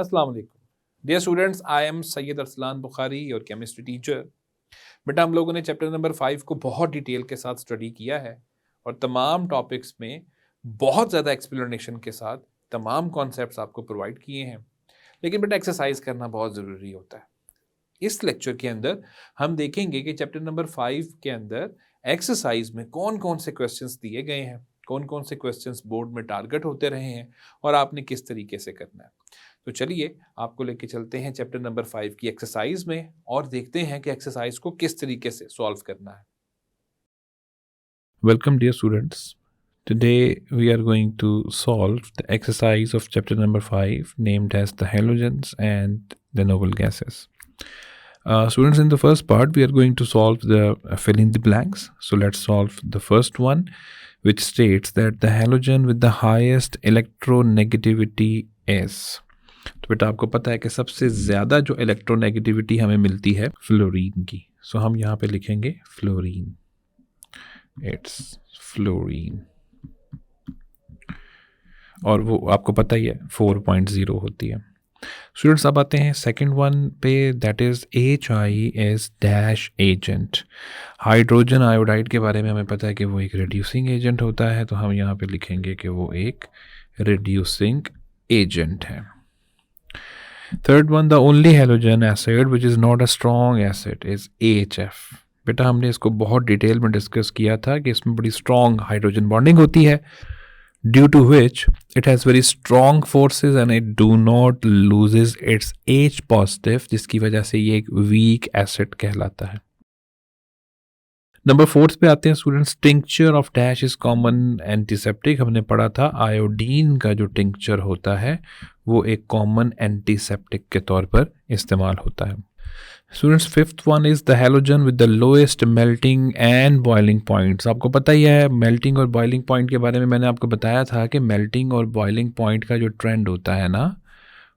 अस्सलाम वालेकुम dear students, I am Syed Arsalan Bukhari और केमिस्ट्री टीचर। बेटा हम लोगों ने चैप्टर नंबर 5 को बहुत डिटेल के साथ स्टडी किया है और तमाम टॉपिक्स में बहुत ज़्यादा एक्सप्लेनेशन के साथ तमाम कॉन्सेप्ट्स आपको प्रोवाइड किए हैं। लेकिन बेटा एक्सरसाइज करना बहुत ज़रूरी होता है। इस लेक्चर के अंदर हम देखेंगे कि चैप्टर नंबर 5 के अंदर एक्सरसाइज में कौन कौन से क्वेश्चंस दिए गए हैं, कौन कौन से क्वेश्चंस बोर्ड में टारगेट होते रहे हैं और आपने किस तरीके से करना है। तो चलिए आपको लेके चलते हैं चैप्टर नंबर 5 की एक्सरसाइज में और देखते हैं कि एक्सरसाइज को किस तरीके से सॉल्व करना है। Welcome, dear students. Today we are going to solve the exercise of chapter number 5 named as the halogens and the noble gases. Students, in the first part we are going to solve the fill in the blanks. So let's solve the first one, which states that the halogen with the highest electronegativity is. तो बेटा आपको पता है कि सबसे ज़्यादा जो electronegativity हमें मिलती है फ्लोरीन की। सो हम यहाँ पे लिखेंगे फ्लोरीन, इट्स फ्लोरीन, और वो आपको पता ही है 4.0 होती है। स्टूडेंट्स अब आते हैं सेकंड वन पे, that is HI is dash agent. Hydrogen iodide के बारे में हमें पता है कि वो एक रिड्यूसिंग एजेंट होता है, तो हम यहाँ पे लिखेंगे कि वो एक रिड्यूसिंग एजेंट है। Third one, the only halogen acid which is not a strong acid is AHF। बेटा हमने इसको बहुत डिटेल में डिस्कस किया था कि इसमें बड़ी स्ट्रॉन्ग हाइड्रोजन बॉन्डिंग होती है, due to which it has very strong forces and it do not loses its H positive, जिसकी वजह से ये एक वीक एसिड कहलाता है। नंबर 4 पे आते हैं students, tincture of dash is common antiseptic. हमने पढ़ा था आयोडीन का जो टिंक्चर होता है वो एक कॉमन एंटीसेप्टिक के तौर पर इस्तेमाल होता है। Students fifth one is the halogen with the lowest melting and boiling points. आपको पता ही है मेल्टिंग और बॉइलिंग पॉइंट के बारे में मैंने आपको बताया था कि मेल्टिंग और बॉइलिंग पॉइंट का जो ट्रेंड होता है ना,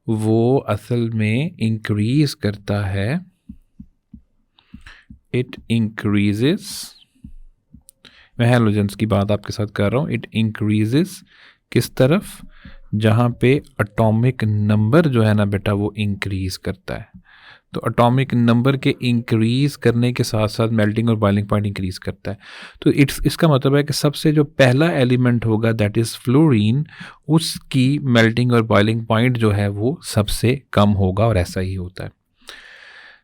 वो असल में इंक्रीज करता है, इट इंक्रीजेस। मैं हैलोजेंस की बात आपके साथ कर रहा हूँ। इट इंक्रीजेस किस तरफ? जहाँ पे एटॉमिक नंबर जो है ना बेटा वो इंक्रीज करता है। तो एटॉमिक नंबर के इंक्रीज करने के साथ साथ मेल्टिंग और बॉइलिंग पॉइंट इंक्रीज करता है। तो इसका मतलब है कि सबसे जो पहला एलिमेंट होगा दैट इज़ फ्लोरीन, उसकी मेल्टिंग और बॉइलिंग पॉइंट जो है वो सबसे कम होगा, और ऐसा ही होता है।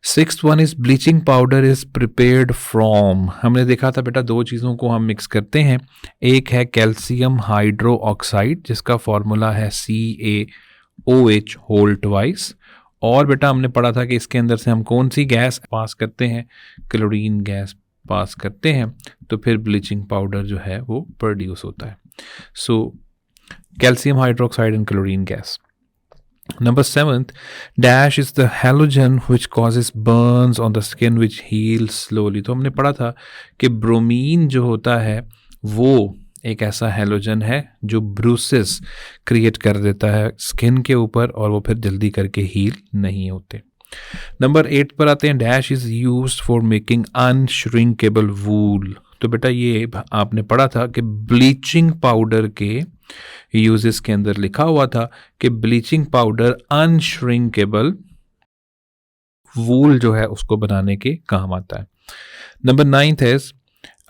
Sixth one is bleaching powder is prepared from. हमने देखा था बेटा दो चीज़ों को हम मिक्स करते हैं, एक है कैल्शियम हाइड्रो ऑक्साइड जिसका फॉर्मूला है CaOH होल ट्वाइस, और बेटा हमने पढ़ा था कि इसके अंदर से हम कौन सी गैस पास करते हैं, क्लोरीन गैस पास करते हैं, तो फिर ब्लीचिंग पाउडर जो है वो प्रोड्यूस होता है। So calcium hydroxide and chlorine gas. Number 7th, dash is the halogen which causes burns on the skin which heals slowly। तो हमने पढ़ा था कि ब्रोमीन जो होता है वो एक ऐसा हैलोजन है जो ब्रूसेस क्रिएट कर देता है स्किन के ऊपर, और वो फिर जल्दी करके हील नहीं होते। नंबर 8 पर आते हैं, dash is used for making unshrinkable wool. तो बेटा ये आपने पढ़ा था कि ब्लीचिंग पाउडर के यूजेस के अंदर लिखा हुआ था कि ब्लीचिंग पाउडर अनश्रिंकेबल वूल जो है उसको बनाने के काम आता है। Number 9 is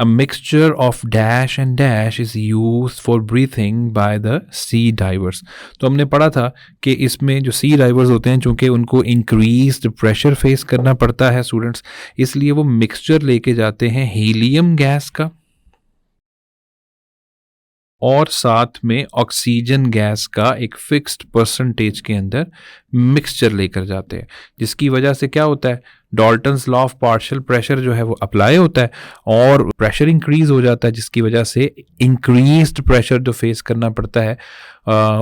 A mixture of dash and dash is used for breathing by the sea divers। तो हमने पढ़ा था कि इसमें जो सी डाइवर्स होते हैं चूँकि उनको इंक्रीज्ड प्रेशर फेस करना पड़ता है स्टूडेंट्स, इसलिए वो मिक्सचर लेके जाते हैं हीलियम गैस का और साथ में ऑक्सीजन गैस का एक फिक्स्ड परसेंटेज के अंदर मिक्सचर लेकर जाते हैं, जिसकी वजह से क्या होता है, Dalton's law of partial pressure जो है वो अप्लाई होता है और प्रेशर इंक्रीज हो जाता है, जिसकी वजह से इंक्रीज्ड प्रेशर जो फेस करना पड़ता है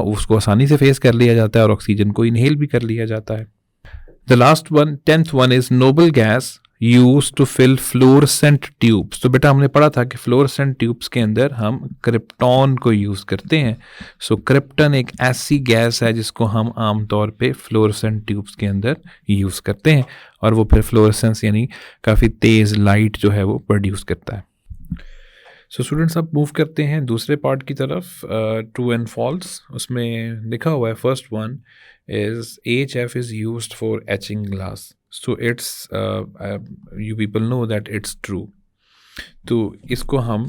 उसको आसानी से फेस कर लिया जाता है और ऑक्सीजन को इनहेल भी कर लिया जाता है। The last one, 10th one is noble gas use to fill fluorescent tubes. तो बेटा हमने पढ़ा था कि फ्लोरेसेंट ट्यूब्स के अंदर हम क्रिप्टॉन को यूज़ करते हैं। सो क्रिप्टन एक ऐसी गैस है जिसको हम आमतौर पे फ्लोरेसेंट ट्यूब्स के अंदर यूज़ करते हैं और वो फिर फ्लोरेसेंस यानी काफ़ी तेज़ लाइट जो है वो प्रोड्यूस करता है। सो स्टूडेंट्स अब मूव करते हैं दूसरे पार्ट की तरफ, ट्रू एंड फॉल्स। उसमें लिखा हुआ है first one is HF is used for etching glass. So it's you people know that it's true. तो इसको हम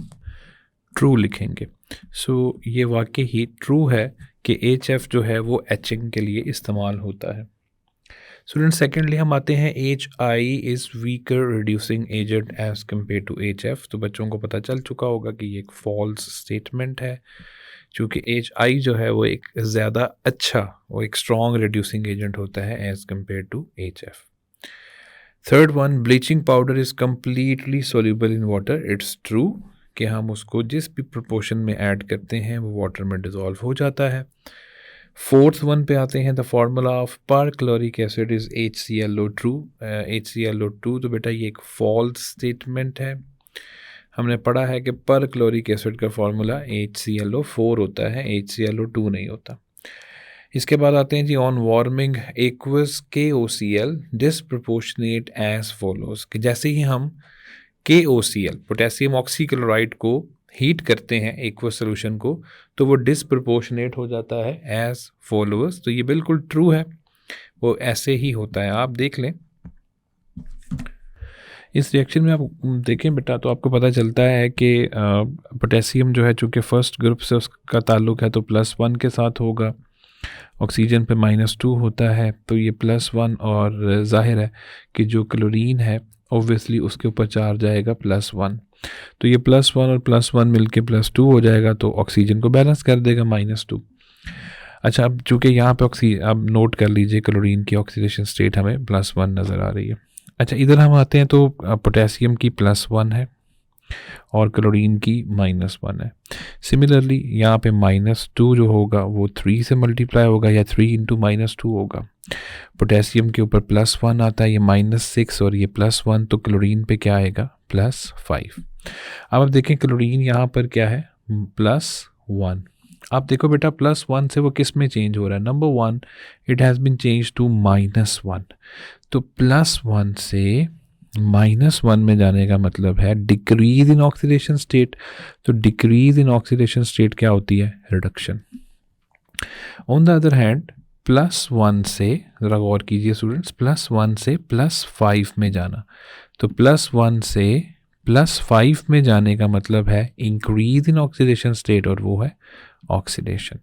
ट्रू लिखेंगे. सो ये वाकई ही ट्रू है कि HF जो है वो एचिंग के लिए इस्तेमाल होता है. स्टूडेंट सेकेंडली हम आते हैं HI is weaker reducing agent as compare to HF. तो बच्चों को पता चल चुका होगा कि ये एक फॉल्स स्टेटमेंट है, क्योंकि HI जो है वो एक ज़्यादा अच्छा, वो एक स्ट्रॉन्ग रिड्यूसिंग एजेंट होता है as compare to HF. Third one, bleaching powder is completely soluble in water. It's true कि हम उसको जिस भी प्रोपोर्शन में ऐड करते हैं वो वाटर में डिज़ोल्व हो जाता है. फोर्थ वन पे आते हैं, the formula of perchloric acid is HClO true. HClO2 तो बेटा ये एक फॉल्स स्टेटमेंट है. हमने पढ़ा है कि पर क्लोरिक एसिड का फार्मूला HClO4 होता है, HClO2 नहीं होता. इसके बाद आते हैं जी, on warming aqueous KOCl disproportionate as follows. कि जैसे ही हम KOCl पोटेशियम ऑक्सीक्लोराइड को हीट करते हैं एक्वस सोल्यूशन को, तो वो डिसप्रपोर्शनेट हो जाता है एज फॉलोअर्स. तो ये बिल्कुल ट्रू है, वो ऐसे ही होता है. आप देख लें इस रिएक्शन में, आप देखें बेटा तो आपको पता चलता है कि पोटेशियम जो है चूँकि फर्स्ट ग्रुप से उसका ताल्लुक है तो +1 के साथ होगा, ऑक्सीजन पे -2 होता है, तो ये +1, और जाहिर है कि जो क्लोरीन है ऑब्वियसली उसके ऊपर चार्ज आएगा +1, तो ये +1 और +1 मिलके +2 हो जाएगा, तो ऑक्सीजन को बैलेंस कर देगा -2. अच्छा, अब चूँकि यहाँ पे अब नोट कर लीजिए क्लोरीन की ऑक्सीडेशन स्टेट हमें +1 नज़र आ रही है. अच्छा, इधर हम आते हैं तो पोटेशियम की +1 है और क्लोरीन की -1 है. सिमिलरली यहाँ पे -2 जो होगा वो 3 से मल्टीप्लाई होगा या 3 × -2 होगा. पोटेशियम के ऊपर +1 आता है, ये -6 और ये +1, तो क्लोरीन पे क्या आएगा +5. अब आप देखें क्लोरीन यहाँ पर क्या है +1. आप देखो बेटा +1 से वो किस में चेंज हो रहा है. Number 1, it has been change to -1. तो +1 से -1 में जाने का मतलब है डिक्रीज इन ऑक्सीडेशन स्टेट. तो डिक्रीज इन ऑक्सीडेशन स्टेट क्या होती है, reduction. On the other hand +1 से, ज़रा गौर कीजिए स्टूडेंट्स, +1 से +5 में जाना, तो +1 से +5 में जाने का मतलब है इंक्रीज इन ऑक्सीडेशन स्टेट, और वो है ऑक्सीडेशन.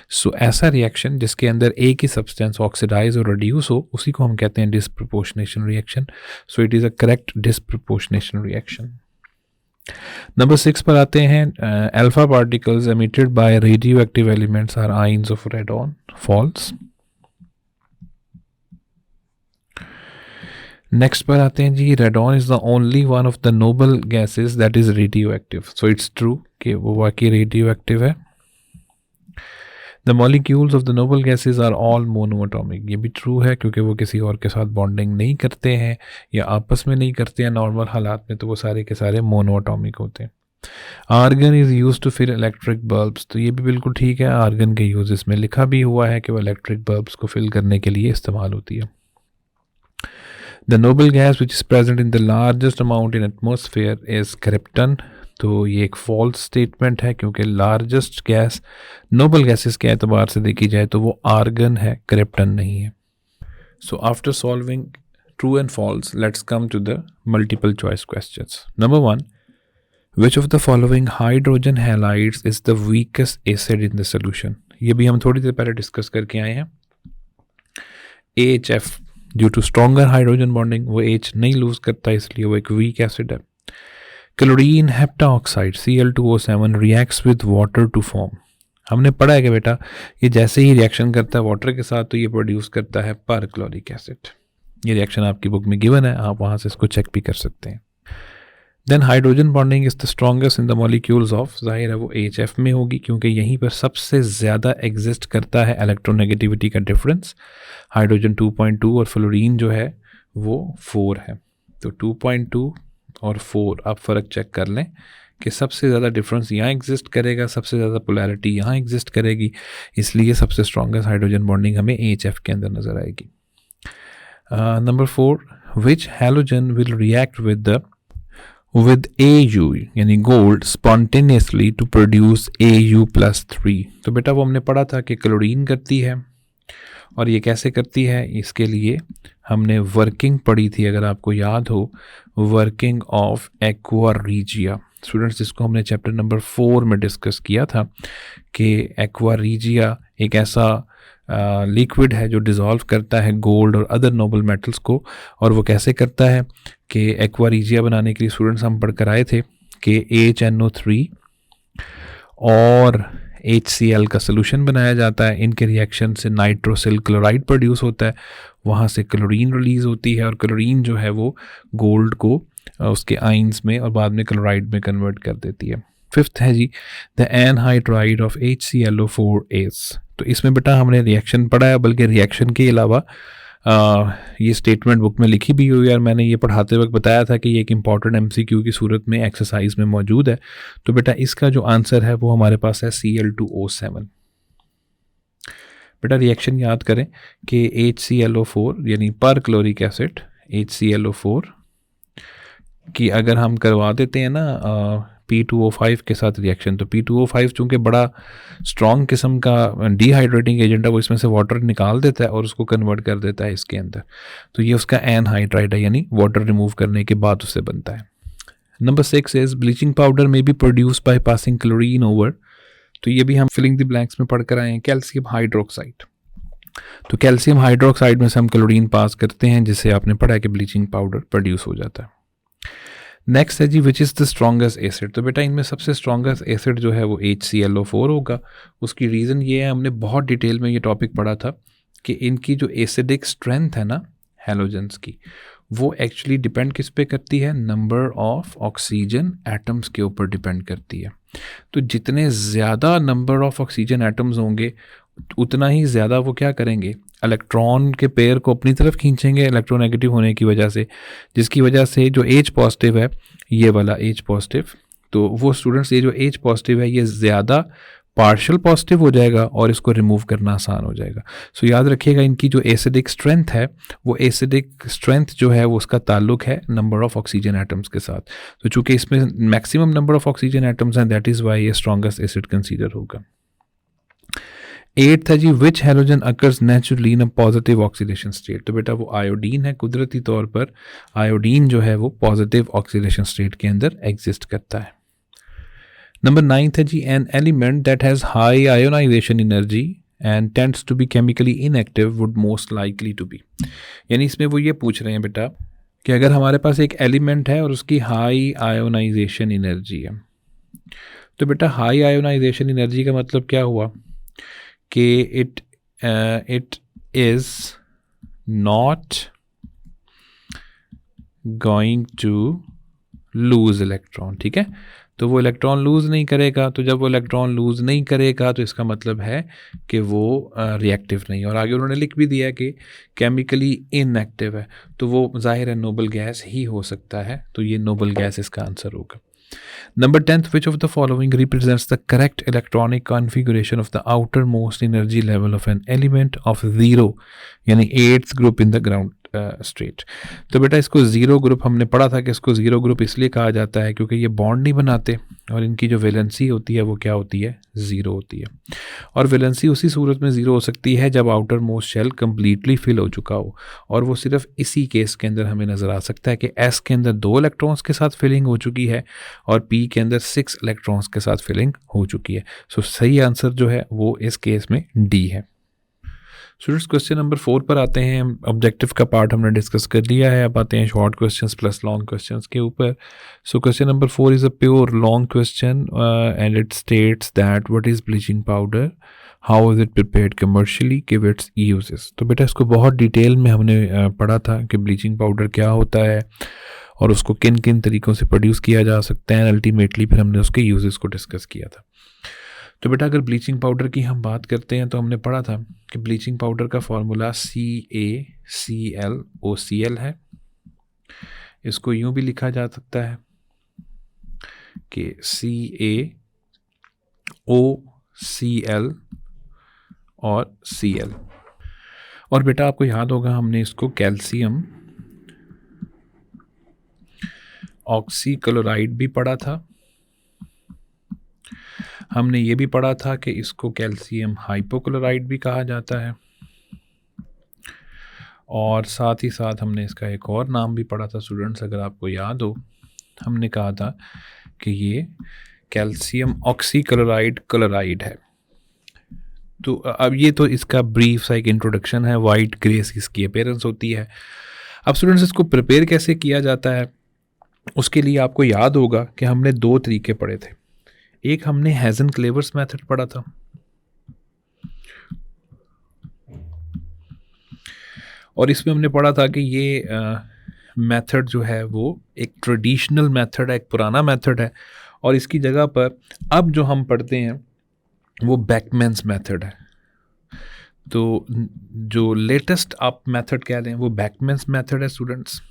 सो ऐसा रिएक्शन जिसके अंदर एक ही सब्सटेंस ऑक्सीडाइज और रिड्यूस हो, उसी को हम कहते हैं disproportionation reaction. So it is a correct disproportionation reaction. Number 6 पर आते हैं, alpha particles emitted by radioactive elements are ions of radon. False. Next पर आते हैं जी, radon is the only one of the noble gases that is radioactive. So it's true कि वो वाकई रेडियो एक्टिव है. The molecules of the noble gases are all monoatomic. ये भी ट्रू है क्योंकि वो किसी और के साथ बॉन्डिंग नहीं करते हैं या आपस में नहीं करते हैं नॉर्मल हालात में, तो वो सारे के सारे मोनोएटॉमिक होते हैं. Argon is use to fill electric bulbs. तो ये भी बिल्कुल ठीक है, आर्गन के यूज इसमें लिखा भी हुआ है कि वो इलेक्ट्रिक बल्ब्स को फिल करने के लिए इस्तेमाल होती है. The noble gas which is present in the largest amount in atmosphere is krypton. तो ये एक फॉल्स स्टेटमेंट है क्योंकि लार्जेस्ट गैस नोबल गैसेस के एतबार से देखी जाए तो वो आर्गन है, क्रिप्टन नहीं है. So after solving true and false, let's come to the multiple choice questions. Number 1, which of the following hydrogen halides is the weakest acid in the solution. ये भी हम थोड़ी देर पहले डिस्कस करके आए हैं. AHF due to stronger hydrogen bonding, वो H नहीं लूज करता इसलिए वो एक वीक एसिड है. Chlorine heptoxide Cl2O7 reacts with water to form. हमने पढ़ा है कि बेटा ये जैसे ही रिएक्शन करता है वाटर के साथ तो ये प्रोड्यूस करता है पर क्लोरिक एसिड. ये रिएक्शन आपकी बुक में गिवन है, आप वहाँ से इसको चेक भी कर सकते हैं. Then hydrogen bonding is the strongest in the molecules of, जाहिर है वो HF में होगी क्योंकि यहीं पर सबसे ज़्यादा एग्जिस्ट करता है इलेक्ट्रोनेगेटिविटी का डिफरेंस. हाइड्रोजन 2.2 और फ्लोरीन जो है वो 4 है. तो 2.2 और 4 आप फ़र्क चेक कर लें कि सबसे ज़्यादा डिफरेंस यहाँ एग्जिस्ट करेगा, सबसे ज़्यादा पोलैरिटी यहाँ एग्जिस्ट करेगी, इसलिए सबसे स्ट्रॉन्गेस्ट हाइड्रोजन बॉन्डिंग हमें HF के अंदर नज़र आएगी. Number 4, which halogen will react with AU यानी gold spontaneously to produce AU+3. तो बेटा वो हमने पढ़ा था कि क्लोरीन करती है और ये कैसे करती है, इसके लिए हमने वर्किंग पढ़ी थी, अगर आपको याद हो, working of aqua regia. Students, जिसको हमने चैप्टर नंबर 4 में डिस्कस किया था कि एक्वा रीजिया एक ऐसा लिक्विड है जो डिज़ोल्व करता है गोल्ड और अदर नोबल मेटल्स को। और वो कैसे करता है कि एक्वा रीजिया बनाने के लिए स्टूडेंट्स हम पढ़ कर आए थे कि HNO3 और HCl का सोल्यूशन बनाया जाता है। इनके रिएक्शन से नाइट्रोसिल क्लोराइड प्रोड्यूस होता है, वहाँ से क्लोरीन रिलीज़ होती है और क्लोरीन जो है वो गोल्ड को उसके आइंस में और बाद में क्लोराइड में कन्वर्ट कर देती है। फिफ्थ है जी द एनहाइड्राइड ऑफ HClO4 तो इसमें बेटा हमने रिएक्शन पढ़ा है, बल्कि रिएक्शन के अलावा ये स्टेटमेंट बुक में लिखी भी हुई है और मैंने ये पढ़ाते वक्त बताया था कि ये एक इंपॉर्टेंट MCQ की सूरत में एक्सरसाइज में मौजूद है। तो बेटा इसका जो आंसर है वो हमारे पास है Cl2O7। बेटा रिएक्शन याद करें कि HClO4 यानी पर क्लोरिक एसिड HClO4 कि अगर हम करवा देते हैं ना P2O5 के साथ रिएक्शन, तो P2O5 चूँकि बड़ा स्ट्रॉन्ग किस्म का डिहाइड्रेटिंग एजेंट है, वो इसमें से वाटर निकाल देता है और उसको कन्वर्ट कर देता है इसके अंदर। तो ये उसका एनहाइड्राइड है, यानी वाटर रिमूव करने के बाद उससे बनता है। नंबर 6 इज ब्लीचिंग पाउडर में B produce by passing chlorine over. तो ये भी हम फिलिंग द ब्लैंक्स में पढ़ कर आए हैं, कैल्शियम हाइड्रोक्साइड। तो कैल्शियम हाइड्रोक्साइड में से हम क्लोरीन पास करते हैं, जिससे आपने पढ़ा है कि ब्लीचिंग पाउडर प्रोड्यूस हो जाता है। नेक्स्ट है जी which is the strongest acid. तो बेटा इनमें सबसे स्ट्रॉन्गेस्ट एसिड जो है वो HClO4 होगा। उसकी रीज़न ये है, हमने बहुत डिटेल में ये टॉपिक पढ़ा था कि इनकी जो एसिडिक स्ट्रेंथ है ना हैलोजेंस की, वो एक्चुअली डिपेंड किस पे करती है, नंबर ऑफ ऑक्सीजन एटम्स के ऊपर डिपेंड करती है। तो जितने ज़्यादा नंबर ऑफ ऑक्सीजन एटम्स होंगे उतना ही ज़्यादा वो क्या करेंगे, इलेक्ट्रॉन के पेयर को अपनी तरफ खींचेंगे इलेक्ट्रोनेगेटिव होने की वजह से, जिसकी वजह से जो H पॉजिटिव है, ये वाला H पॉजिटिव, तो वो स्टूडेंट्स ये जो H पॉजिटिव है ये ज़्यादा पार्शियल पॉजिटिव हो जाएगा और इसको रिमूव करना आसान हो जाएगा। सो याद रखिएगा इनकी जो एसिडिक स्ट्रेंथ है, वो एसिडिक स्ट्रेंथ जो है वो उसका ताल्लुक है नंबर ऑफ ऑक्सीजन एटम्स के साथ। तो चूँकि इसमें maximum number of oxygen atoms हैं, दैट इज़ वाई ये स्ट्रॉन्गेस्ट एसिड कंसीडर होगा। 8th है जी which halogen occurs naturally in a positive oxidation state. तो बेटा वो आयोडीन है, कुदरती तौर पर आयोडीन जो है वो पॉजिटिव ऑक्सीडेशन स्टेट के अंदर एग्जिस्ट करता है। नंबर 9th है जी an element that has high ionisation energy and tends to be chemically inactive would most likely to be. यानी इसमें वो ये पूछ रहे हैं बेटा कि अगर हमारे पास एक एलिमेंट है और उसकी हाई आयोनाइजेशन एनर्जी है, तो बेटा हाई आयोनाइजेशन एनर्जी का मतलब क्या हुआ कि it is not going to lose electron। ठीक है, तो वो इलेक्ट्रॉन लूज़ नहीं करेगा। तो जब वो इलेक्ट्रॉन लूज़ नहीं करेगा तो इसका मतलब है कि वो रिएक्टिव नहीं। और आगे उन्होंने लिख भी दिया कि केमिकली इनएक्टिव है, तो वो जाहिर है नोबल गैस ही हो सकता है। तो ये नोबल गैस इसका आंसर होगा। Number 10th, which of the following represents the correct electronic configuration of the outermost energy level of an element of 0 यानी 8th group in the ground state। तो बेटा इसको 0 ग्रुप हमने पढ़ा था कि इसको 0 ग्रुप इसलिए कहा जाता है क्योंकि ये बॉन्ड नहीं बनाते और इनकी जो वैलेंसी होती है वो क्या होती है, 0 होती है। और वैलेंसी उसी सूरत में 0 हो सकती है जब outermost shell completely fill हो चुका हो, और वो सिर्फ इसी केस के अंदर हमें नज़र आ सकता है कि S के अंदर 2 इलेक्ट्रॉन्स के साथ फिलिंग हो चुकी है और P के अंदर 6 इलेक्ट्रॉन्स के साथ फिलिंग हो चुकी है। सो सही आंसर जो है वो इस केस में D है। स्टूडेंट्स क्वेश्चन नंबर 4 पर आते हैं। ऑब्जेक्टिव का पार्ट हमने डिस्कस कर लिया है, अब आते हैं short questions plus long questions के ऊपर। सो question number 4 is a pure long question and it states that what is bleaching powder, how is it prepared commercially, give its uses. तो बेटा इसको बहुत डिटेल में हमने पढ़ा था कि ब्लीचिंग पाउडर क्या होता है और उसको किन किन तरीक़ों से प्रोड्यूस किया जा सकता है। अल्टीमेटली फिर हमने उसके यूजेस को डिस्कस किया था। तो बेटा अगर ब्लीचिंग पाउडर की हम बात करते हैं तो हमने पढ़ा था कि ब्लीचिंग पाउडर का फॉर्मूला CaClOCl है। इसको यूँ भी लिखा जा सकता है कि CaOCl और Cl। और बेटा आपको याद होगा हमने इसको कैल्शियम ऑक्सीक्लोराइड भी पढ़ा था। हमने ये भी पढ़ा था कि इसको कैल्शियम हाइपोक्लोराइड भी कहा जाता है। और साथ ही साथ हमने इसका एक और नाम भी पढ़ा था स्टूडेंट्स, अगर आपको याद हो, हमने कहा था कि ये कैल्शियम ऑक्सीक्लोराइड क्लोराइड है। तो अब ये तो इसका ब्रीफ सा एक इंट्रोडक्शन है, वाइट ग्रेस इसकी अपीयरेंस होती है। अब स्टूडेंट्स इसको प्रिपेयर कैसे किया जाता है, उसके लिए आपको याद होगा कि हमने दो तरीके पढ़े थे। एक हमने हेज़न-क्लेवर्स मेथड पढ़ा था, और इसमें हमने पढ़ा था कि ये मेथड जो है वो एक ट्रेडिशनल मेथड है, एक पुराना मेथड है, और इसकी जगह पर अब जो हम पढ़ते हैं वो बेकमैन्स मेथड है। तो जो लेटेस्ट आप मेथड कह रहे हैं वो बेकमैन्स मेथड है स्टूडेंट्स,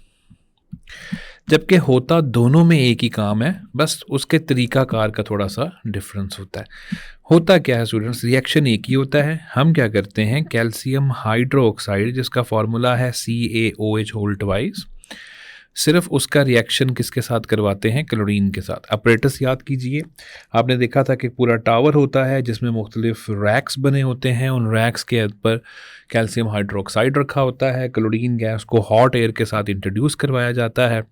जबकि होता दोनों में एक ही काम है, बस उसके तरीकाकार का थोड़ा सा डिफरेंस होता है। होता क्या है स्टूडेंट्स, रिएक्शन एक ही होता है। हम क्या करते हैं, कैल्शियम हाइड्रोक्साइड जिसका फॉर्मूला है CaOH होल ट्वाइस, सिर्फ उसका रिएक्शन किसके साथ करवाते हैं, क्लोरीन के साथ। अपरेटस याद कीजिए, आपने देखा था कि पूरा टावर होता है जिसमें मुख्तलिफ रैक्स बने होते हैं, उन रैक्स के ऊपर कैल्शियम हाइड्रोक्साइड रखा होता है, क्लोरीन गैस को हॉट एयर के साथ इंट्रोड्यूस करवाया जाता है,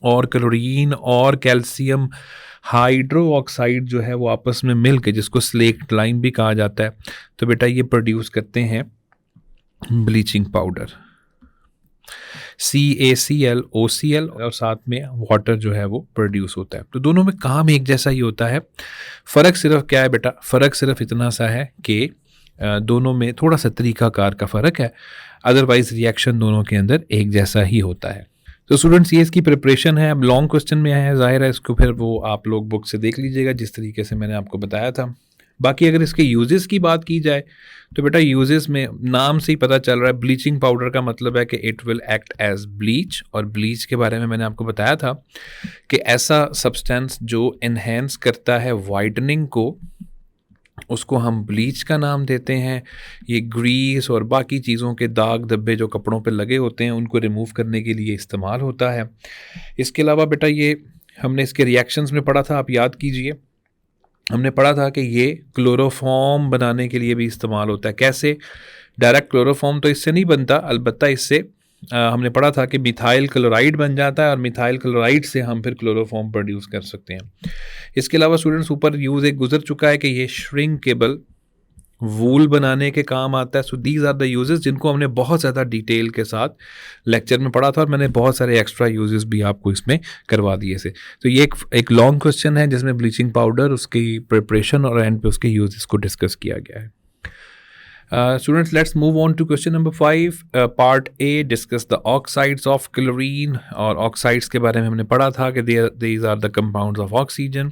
और क्लोरीन और कैल्शियम हाइड्रो ऑक्साइड जो है वो आपस में मिल के, जिसको स्लेक्ट लाइम भी कहा जाता है, तो बेटा ये प्रोड्यूस करते हैं ब्लीचिंग पाउडर CaCl OCl, और साथ में वाटर जो है वो प्रोड्यूस होता है। तो दोनों में काम एक जैसा ही होता है। फ़र्क सिर्फ क्या है बेटा, फ़र्क सिर्फ इतना सा है कि दोनों में थोड़ा सा तरीकाकार का फ़र्क है, अदरवाइज रिएक्शन दोनों के अंदर एक जैसा ही होता है। तो स्टूडेंट्स ये इसकी प्रिपरेशन है। अब लॉन्ग क्वेश्चन में है, ज़ाहिर है इसको फिर वो आप लोग बुक से देख लीजिएगा जिस तरीके से मैंने आपको बताया था। बाकी अगर इसके यूजेस की बात की जाए तो बेटा यूजेस में नाम से ही पता चल रहा है, ब्लीचिंग पाउडर का मतलब है कि it will act as bleach, और ब्लीच के बारे में मैंने आपको बताया था कि ऐसा सब्सटेंस जो इन्हेंस करता है वाइटनिंग को, उसको हम ब्लीच का नाम देते हैं। ये ग्रीस और बाकी चीज़ों के दाग धब्बे जो कपड़ों पे लगे होते हैं उनको रिमूव करने के लिए इस्तेमाल होता है। इसके अलावा बेटा ये हमने इसके रिएक्शंस में पढ़ा था, आप याद कीजिए, हमने पढ़ा था कि ये क्लोरोफॉर्म बनाने के लिए भी इस्तेमाल होता है। कैसे, डायरेक्ट क्लोरोफॉर्म तो इससे नहीं बनता, अलबत्ता इससे हमने पढ़ा था कि मिथाइल क्लोराइड बन जाता है, और मिथाइल क्लोराइड से हम फिर क्लोरोफॉर्म प्रोड्यूस कर सकते हैं। इसके अलावा स्टूडेंट्स ऊपर यूज़ एक गुजर चुका है कि ये श्रिंकेबल वूल बनाने के काम आता है। So these are the uses जिनको हमने बहुत ज़्यादा डिटेल के साथ लेक्चर में पढ़ा था, और मैंने बहुत सारे एक्स्ट्रा यूजेस भी आपको इसमें करवा दिए थे। तो ये एक लॉन्ग क्वेश्चन है जिसमें ब्लीचिंग पाउडर, उसकी प्रिपरेशन और एंड पे उसके यूजेस को डिस्कस किया गया है। Students, let's move on to question number 5. Part A discuss the oxides of chlorine, और oxides के बारे में हमने पढ़ा था कि these are the compounds of oxygen।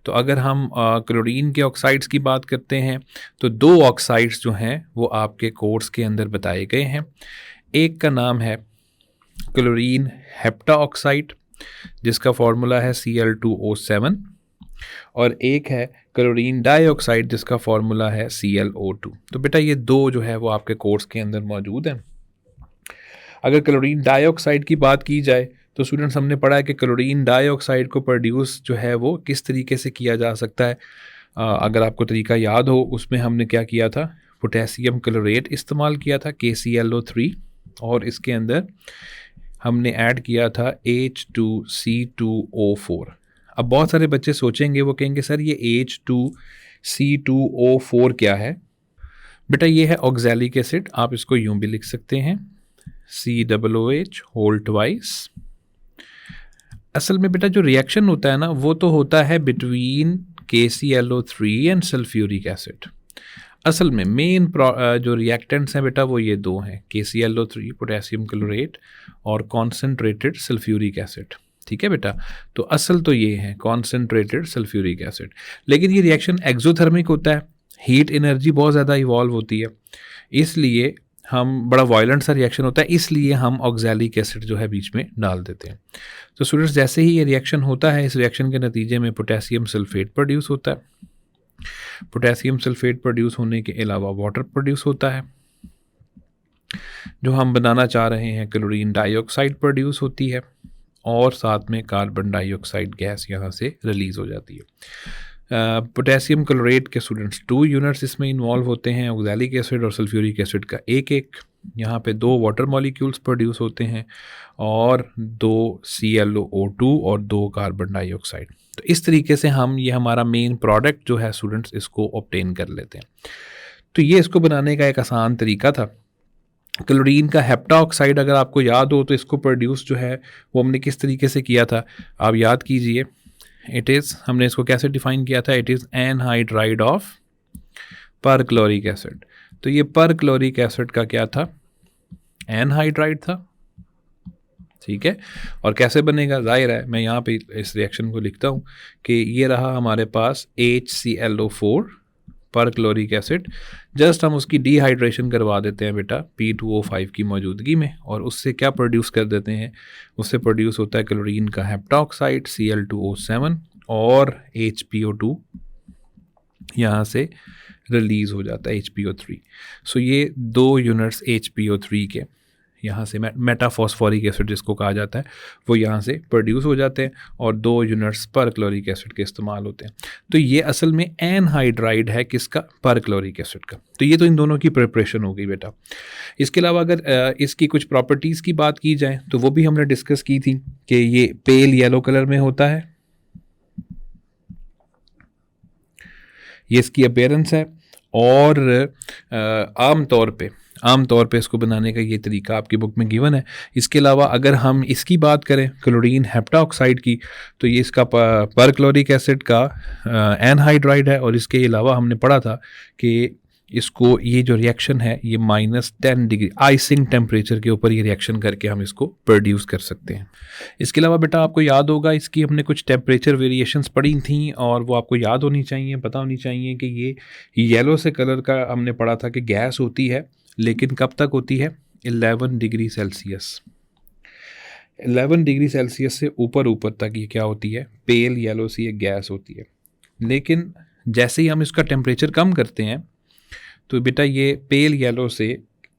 तो अगर हम क्लोरीन के ऑक्साइड्स की बात करते हैं तो दो ऑक्साइड्स जो हैं वो आपके कोर्स के अंदर बताए गए हैं। एक का नाम है क्लोरीन हेप्टा ऑक्साइड जिसका फॉर्मूला है Cl2O7, और एक है क्लोरीन डाइऑक्साइड जिसका फॉर्मूला है ClO2। तो बेटा ये दो जो है वो आपके कोर्स के अंदर मौजूद हैं। अगर क्लोरीन डाइऑक्साइड की बात की जाए तो स्टूडेंट्स हमने पढ़ा है कि क्लोरीन डाइऑक्साइड को प्रोड्यूस जो है वो किस तरीके से किया जा सकता है। अगर आपको तरीका याद हो, उसमें हमने क्या किया था, पोटेशियम क्लोरेट इस्तेमाल किया था KClO3, और इसके अंदर हमने ऐड किया था H2C2O4। अब बहुत सारे बच्चे सोचेंगे, वो कहेंगे सर ये H2C2O4 क्या है। बेटा ये है ऑक्सैलिक एसिड, आप इसको यूं भी लिख सकते हैं COOH होल ट्वाइस। असल में बेटा जो रिएक्शन होता है ना वो तो होता है between KClO3 and sulphuric acid. असल में मेन जो रिएक्टेंट्स हैं बेटा वो ये दो हैं, KClO3 पोटेशियम क्लोरेट और कॉन्सेंट्रेटेड सल्फ्यूरिक एसिड। ठीक है बेटा, तो असल तो ये है कॉन्सेंट्रेटेड सल्फ्यूरिक एसिड। लेकिन ये रिएक्शन एक्सोथर्मिक होता है, हीट एनर्जी बहुत ज़्यादा इवॉल्व होती है, इसलिए हम बड़ा वायलेंट सा रिएक्शन होता है, इसलिए हम ऑक्सैलिक एसिड जो है बीच में डाल देते हैं। तो स्टूडेंट्स जैसे ही ये रिएक्शन होता है, इस रिएक्शन के नतीजे में पोटेशियम सल्फेट प्रोड्यूस होता है। पोटेशियम सल्फेट प्रोड्यूस होने के अलावा वाटर प्रोड्यूस होता है। जो हम बनाना चाह रहे हैं क्लोरीन डाइऑक्साइड प्रोड्यूस होती है, और साथ में कार्बन डाइऑक्साइड गैस यहाँ से रिलीज़ हो जाती है। पोटेशियम क्लोरेट के स्टूडेंट्स 2 यूनिट्स इसमें इन्वॉल्व होते हैं, ऑक्सैलिक एसिड और सल्फ्यूरिक एसिड का एक यहाँ पे 2 वाटर मॉलिक्यूल्स प्रोड्यूस होते हैं और 2 ClO2 और 2 कार्बन डाइऑक्साइड। तो इस तरीके से हम ये हमारा मेन प्रोडक्ट जो है स्टूडेंट्स इसको ऑब्टेन कर लेते हैं। तो ये इसको बनाने का एक आसान तरीका था। क्लोरीन का हेप्टाऑक्साइड अगर आपको याद हो तो इसको प्रोड्यूस जो है वो हमने किस तरीके से किया था, आप याद कीजिए। इट इज़, हमने इसको कैसे डिफाइन किया था, it is anhydride of perchloric acid. तो ये परक्लोरिक एसिड का क्या था, एनहाइड्राइड था, ठीक है। और कैसे बनेगा, जाहिर है मैं यहाँ पे इस रिएक्शन को लिखता हूँ कि ये रहा हमारे पास HClO4 परक्लोरिक एसिड, जस्ट हम उसकी डिहाइड्रेशन करवा देते हैं बेटा P2O5 की मौजूदगी में, और उससे क्या प्रोड्यूस कर देते हैं, उससे प्रोड्यूस होता है क्लोरीन का हेप्टाऑक्साइड Cl2O7 और HPO2 यहाँ से रिलीज़ हो जाता है HPO3। सो ये 2 यूनिट्स HPO3 के यहाँ से मेटाफॉस्फोरिक एसिड जिसको कहा जाता है वो यहाँ से प्रोड्यूस हो जाते हैं और 2 यूनिट्स परक्लोरिक एसिड के इस्तेमाल होते हैं। तो ये असल में एनहाइड्राइड है किसका, परक्लोरिक एसिड का। तो ये तो इन दोनों की प्रिपरेशन हो गई बेटा। इसके अलावा अगर इसकी कुछ प्रॉपर्टीज़ की बात की जाए तो वो भी हमने डिस्कस की थी कि ये पेल येलो कलर में होता है, ये इसकी अपीयरेंस है। और आम तौर पे इसको बनाने का ये तरीका आपकी बुक में गिवन है। इसके अलावा अगर हम इसकी बात करें क्लोरीन हेप्टाऑक्साइड की, तो ये इसका परक्लोरिक एसिड का एनहाइड्राइड है। और इसके अलावा हमने पढ़ा था कि इसको ये जो रिएक्शन है ये -10 डिग्री आइसिंग टेम्परेचर के ऊपर ये रिएक्शन करके हम इसको प्रोड्यूस कर सकते हैं। इसके अलावा बेटा आपको याद होगा इसकी हमने कुछ टेम्परेचर वेरिएशंस पढ़ी थी और वो आपको याद होनी चाहिए, पता होनी चाहिए कि ये येलो से कलर का हमने पढ़ा था कि गैस होती है, लेकिन कब तक होती है, 11 डिग्री सेल्सियस। 11 डिग्री सेल्सियस से ऊपर तक ये क्या होती है, पेल येलो सी एक गैस होती है। लेकिन जैसे ही हम इसका टेम्परेचर कम करते हैं तो बेटा ये पेल येलो से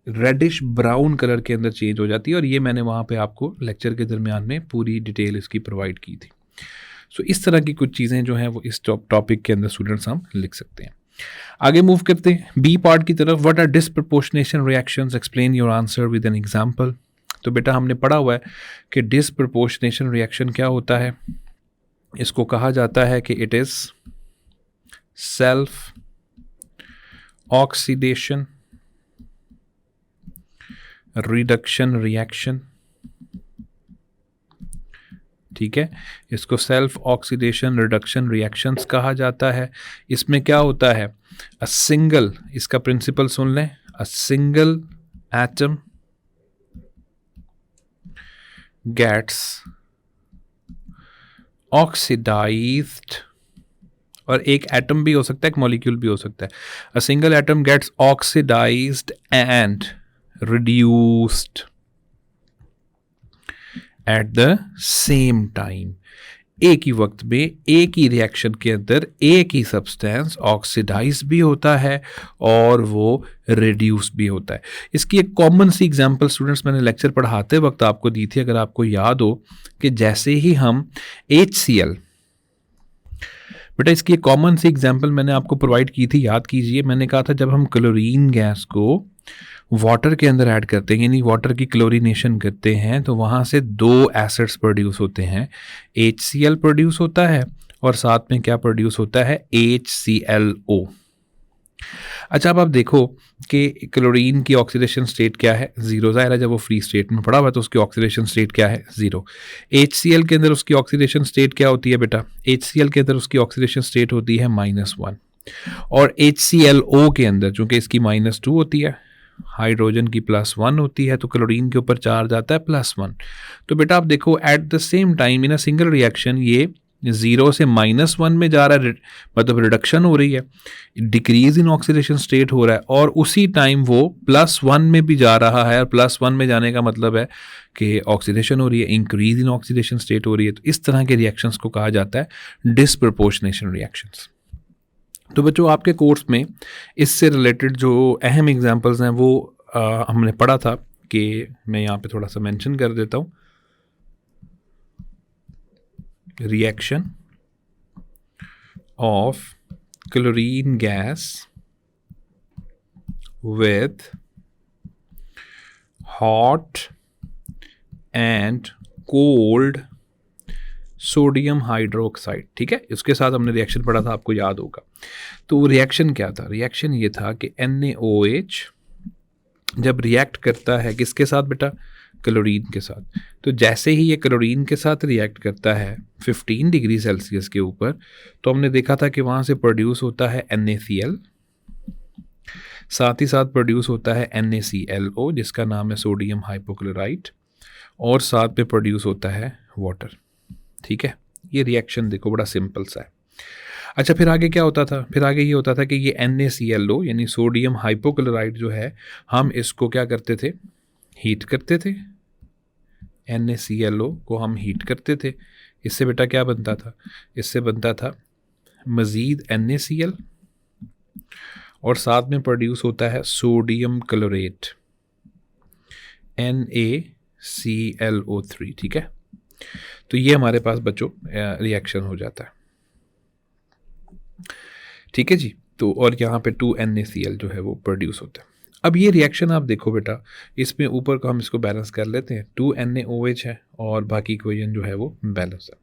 रेडिश ब्राउन कलर के अंदर चेंज हो जाती है। और ये मैंने वहाँ पे आपको लेक्चर के दरमियान में पूरी डिटेल इसकी प्रोवाइड की थी। सो इस तरह की कुछ चीज़ें जो हैं वो इस टॉपिक के अंदर स्टूडेंट्स हम लिख सकते हैं। आगे मूव करते हैं बी पार्ट की तरफ। What are disproportionation reactions, explain your answer with an example. तो बेटा हमने पढ़ा हुआ है कि डिसप्रपोर्शनेशन रिएक्शन क्या होता है, इसको कहा जाता है कि it is self oxidation reduction reaction, ठीक है। इसको सेल्फ ऑक्सीडेशन रिडक्शन रिएक्शंस कहा जाता है। इसमें क्या होता है, अ सिंगल, इसका प्रिंसिपल सुन लें, a single atom gets oxidised, और एक एटम भी हो सकता है, एक मॉलिक्यूल भी हो सकता है। A single atom gets oxidised and reduced at the same time. एक ही वक्त में एक ही रिएक्शन के अंदर एक ही सब्सटेंस ऑक्सीडाइज भी होता है और वो रिड्यूस भी होता है। इसकी एक कॉमन सी एग्जांपल स्टूडेंट्स मैंने लेक्चर पढ़ाते वक्त आपको दी थी, अगर आपको याद हो, कि जैसे ही हम HCl, बेटा इसकी एक कॉमन सी एग्जांपल मैंने आपको प्रोवाइड की थी, याद कीजिए। मैंने कहा था जब हम क्लोरीन गैस को वाटर के अंदर ऐड करते हैं, यानी वाटर की क्लोरीनेशन करते हैं, तो वहाँ से 2 एसिड्स प्रोड्यूस होते हैं। HCl प्रोड्यूस होता है और साथ में क्या प्रोड्यूस होता है, HClO। अच्छा अब आप देखो कि क्लोरीन की ऑक्सीडेशन स्टेट क्या है, 0। ज़ाहिर है जब वो फ्री स्टेट में पड़ा हुआ तो उसकी ऑक्सीडेशन स्टेट क्या है, 0। HCl के अंदर उसकी ऑक्सीडेशन स्टेट क्या होती है बेटा, HCl के अंदर उसकी ऑक्सीडेशन स्टेट होती है -1। और HClO के अंदर चूंकि इसकी -2 होती है, हाइड्रोजन की +1 होती है, तो क्लोरीन के ऊपर चार्ज आता है +1। तो बेटा आप देखो eight the same time in a single reaction ये 0 से -1 में जा रहा है, मतलब रिडक्शन हो रही है, डिक्रीज इन ऑक्सीडेशन स्टेट हो रहा है, और उसी टाइम वो +1 में भी जा रहा है। और +1 में जाने का मतलब है कि ऑक्सीडेशन हो रही है, इंक्रीज इन ऑक्सीडेशन स्टेट हो रही है। तो इस तरह के रिएक्शंस को कहा जाता है डिसप्रपोर्शनेशन रिएक्शंस। तो बच्चों आपके कोर्स में इससे रिलेटेड जो अहम एग्जांपल्स हैं वो हमने पढ़ा था, कि मैं यहाँ पे थोड़ा सा मेंशन कर देता हूँ। Reaction of chlorine gas with hot and cold sodium hydroxide, ठीक है। इसके साथ हमने रिएक्शन पढ़ा था, आपको याद होगा। तो वो रिएक्शन क्या था? रिएक्शन ये था कि NaOH जब रिएक्ट करता है किसके साथ बेटा? क्लोरीन के साथ। तो जैसे ही ये क्लोरीन के साथ रिएक्ट करता है 15 डिग्री सेल्सियस के ऊपर, तो हमने देखा था कि वहाँ से प्रोड्यूस होता है NaCl, साथ ही साथ प्रोड्यूस होता है NaClO जिसका नाम है सोडियम हाइपोक्लोराइट, और साथ में प्रोड्यूस होता है वाटर, ठीक है। ये रिएक्शन देखो बड़ा सिंपल सा है। अच्छा, फिर आगे क्या होता था? फिर आगे ये होता था कि ये NaClO यानी सोडियम हाइपोक्लोराइट जो है, हम इसको क्या करते थे? हीट करते थे। NaClO को हम हीट करते थे। इससे बेटा क्या बनता था? इससे बनता था मज़ीद NaCl, और साथ में प्रोड्यूस होता है सोडियम क्लोरेट NaClO3, ठीक है। तो ये हमारे पास बच्चों रिएक्शन हो जाता है, ठीक है जी। तो और यहाँ पे 2NaCl जो है वो प्रोड्यूस होता है। अब ये रिएक्शन आप देखो बेटा, इसमें ऊपर को हम इसको बैलेंस कर लेते हैं, 2NaOH है और बाकी इक्वेशन जो है वो बैलेंस है।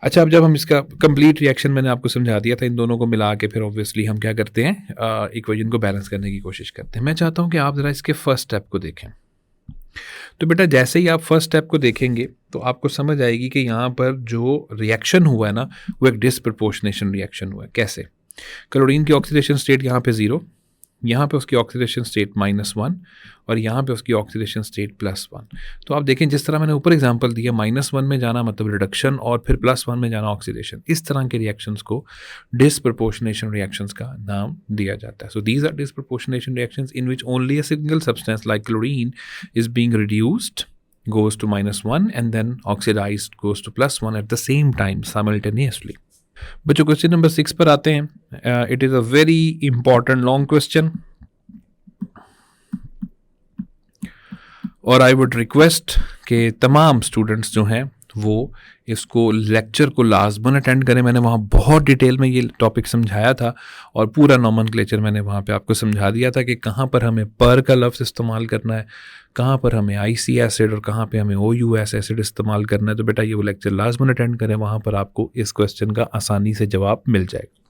अच्छा, अब जब हम इसका कंप्लीट रिएक्शन मैंने आपको समझा दिया था, इन दोनों को मिला के फिर ऑब्वियसली हम क्या करते हैं? इक्वेशन को बैलेंस करने की कोशिश करते हैं। मैं चाहता हूँ कि आप ज़रा इसके फर्स्ट स्टेप को देखें। तो बेटा जैसे ही आप फर्स्ट स्टेप को देखेंगे तो आपको समझ आएगी कि यहाँ पर जो रिएक्शन हुआ है ना, वो एक डिसप्रपोर्शनेशन रिएक्शन हुआ है। कैसे? क्लोरीन की ऑक्सीडेशन स्टेट यहाँ पे 0, यहाँ पे उसकी ऑक्सीडेशन स्टेट -1 और यहाँ पे उसकी ऑक्सीडेशन स्टेट +1। तो आप देखें, जिस तरह मैंने ऊपर एग्जांपल दिया, -1 में जाना मतलब रिडक्शन और फिर +1 में जाना ऑक्सीडेशन, इस तरह के रिएक्शंस को डिसप्रपोर्शनेशन रिएक्शंस का नाम दिया जाता है। So these are disproportionation reactions in which only a single substance like chlorine is being reduced, goes to -1 and then oxidized goes to +1 at the same time simultaneously. बच्चों question number 6 पर आते हैं। It is a very important long question, और I would request कि तमाम students जो हैं वो इसको लेक्चर को लाजमन अटेंड करें। मैंने वहाँ बहुत डिटेल में ये टॉपिक समझाया था और पूरा नॉमेनक्लेचर मैंने वहाँ पे आपको समझा दिया था कि कहाँ पर हमें पर का लफ्ज़ इस्तेमाल करना है, कहाँ पर हमें IC एसिड और कहाँ पे हमें OUS एसिड इस्तेमाल करना है। तो बेटा ये वो लेक्चर लाजमन अटेंड करें, वहाँ पर आपको इस क्वेश्चन का आसानी से जवाब मिल जाएगा।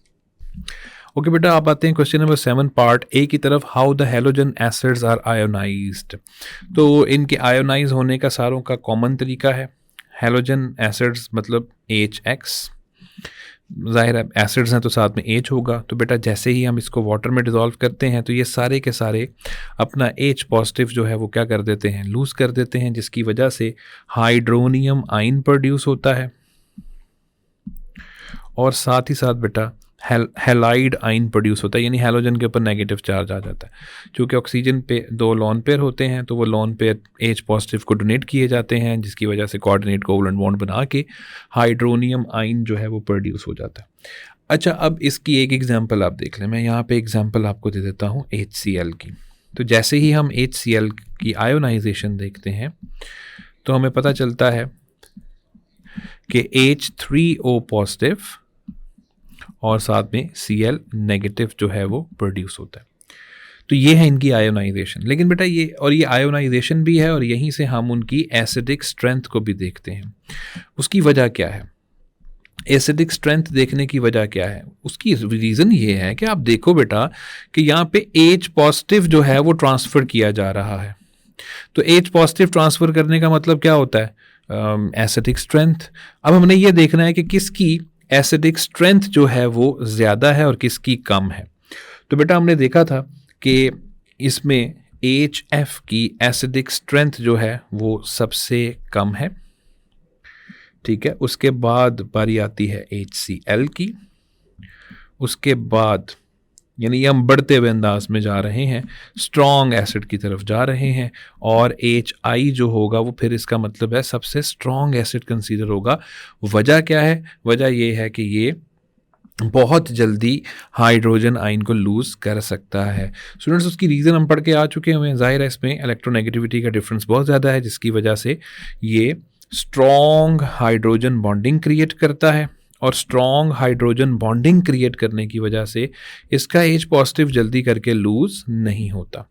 ओके बेटा, आप आते हैं क्वेश्चन नंबर 7 पार्ट ए की तरफ। How the halogen acids are ionised. तो इनके आयोनाइज होने का सारों का कॉमन तरीका है। हैलोजन एसिड्स मतलब HX, ज़ाहिर है एसिड्स हैं तो साथ में H होगा। तो बेटा जैसे ही हम इसको वाटर में डिज़ोल्व करते हैं तो ये सारे के सारे अपना H पॉजिटिव जो है वो क्या कर देते हैं? लूज़ कर देते हैं, जिसकी वजह से हाइड्रोनियम आयन प्रोड्यूस होता है, और साथ ही साथ बेटा हैलाइड आयन प्रोड्यूस होता है, यानी हैलोजन के ऊपर नेगेटिव चार्ज आ जाता है। क्योंकि ऑक्सीजन पे 2 लोन पेयर होते हैं तो वो लोन पेयर H पॉजिटिव को डोनेट किए जाते हैं, जिसकी वजह से कोऑर्डिनेट कोवलेंट बॉन्ड बना के हाइड्रोनियम आयन जो है वो प्रोड्यूस हो जाता है। अच्छा, अब इसकी एक एग्जांपल आप देख लें। मैं यहाँ पे एग्जांपल आपको दे देता हूँ HCl की। तो जैसे ही हम HCl की आयोनाइजेशन देखते हैं तो हमें पता चलता है कि H3O पॉजिटिव और साथ में Cl नेगेटिव जो है वो प्रोड्यूस होता है। तो ये है इनकी आयोनाइजेशन। लेकिन बेटा ये आयोनाइजेशन भी है और यहीं से हम उनकी एसिडिक स्ट्रेंथ को भी देखते हैं। उसकी वजह क्या है? एसिडिक स्ट्रेंथ देखने की वजह क्या है? उसकी रीज़न ये है कि आप देखो बेटा कि यहाँ पे H पॉजिटिव जो है वो ट्रांसफ़र किया जा रहा है। तो H पॉजिटिव ट्रांसफ़र करने का मतलब क्या होता है? Acidic strength. अब हमने ये देखना है कि किसकी एसिडिक स्ट्रेंथ जो है वो ज़्यादा है और किसकी कम है। तो बेटा हमने देखा था कि इसमें HF की एसिडिक स्ट्रेंथ जो है वो सबसे कम है, ठीक है। उसके बाद बारी आती है HCl की, उसके बाद यानी हम बढ़ते हुए अंदाज में जा रहे हैं, स्ट्रॉन्ग एसिड की तरफ जा रहे हैं, और HI जो होगा वो फिर इसका मतलब है सबसे स्ट्रॉन्ग एसिड कंसीडर होगा। वजह क्या है? वजह ये है कि ये बहुत जल्दी हाइड्रोजन आयन को लूज़ कर सकता है। स्टूडेंट्स उसकी रीज़न हम पढ़ के आ चुके हैं। ज़ाहिर है इसमें इलेक्ट्रोनेगेटिविटी का डिफरेंस बहुत ज़्यादा है, जिसकी वजह से ये स्ट्रॉन्ग हाइड्रोजन बॉन्डिंग क्रिएट करता है, और स्ट्रॉन्ग हाइड्रोजन बॉन्डिंग क्रिएट करने की वजह से इसका H पॉजिटिव जल्दी करके लूज़ नहीं होता।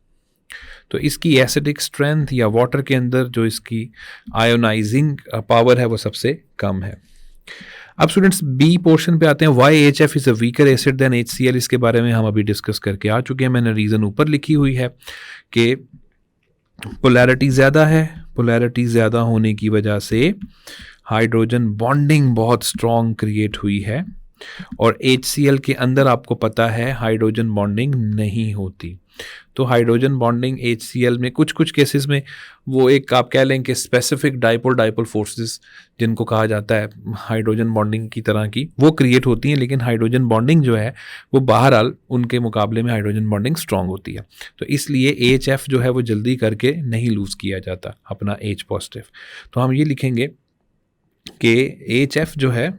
तो इसकी एसिडिक स्ट्रेंथ या वाटर के अंदर जो इसकी आयोनाइजिंग पावर है वो सबसे कम है। अब स्टूडेंट्स बी पोर्शन पे आते हैं। Why H F is a weaker acid than HCl। इसके बारे में हम अभी डिस्कस करके आ चुके हैं, मैंने रीज़न ऊपर लिखी हुई है कि पोलैरिटी ज़्यादा है, पोलैरिटी ज़्यादा होने की वजह से हाइड्रोजन बॉन्डिंग बहुत स्ट्रॉन्ग क्रिएट हुई है, और HCl के अंदर आपको पता है हाइड्रोजन बॉन्डिंग नहीं होती। तो हाइड्रोजन बॉन्डिंग HCl में कुछ कुछ केसेस में वो एक आप कह लें कि स्पेसिफिक डाइपोल फोर्सेस जिनको कहा जाता है हाइड्रोजन बॉन्डिंग की तरह की, वो क्रिएट होती हैं, लेकिन हाइड्रोजन बॉन्डिंग जो है वो बहरहाल उनके मुकाबले में हाइड्रोजन बॉन्डिंग स्ट्रांग होती है। तो इसलिए HF जो है वो जल्दी करके नहीं लूज़ किया जाता अपना H पॉजिटिव। तो हम ये लिखेंगे कि HF जो है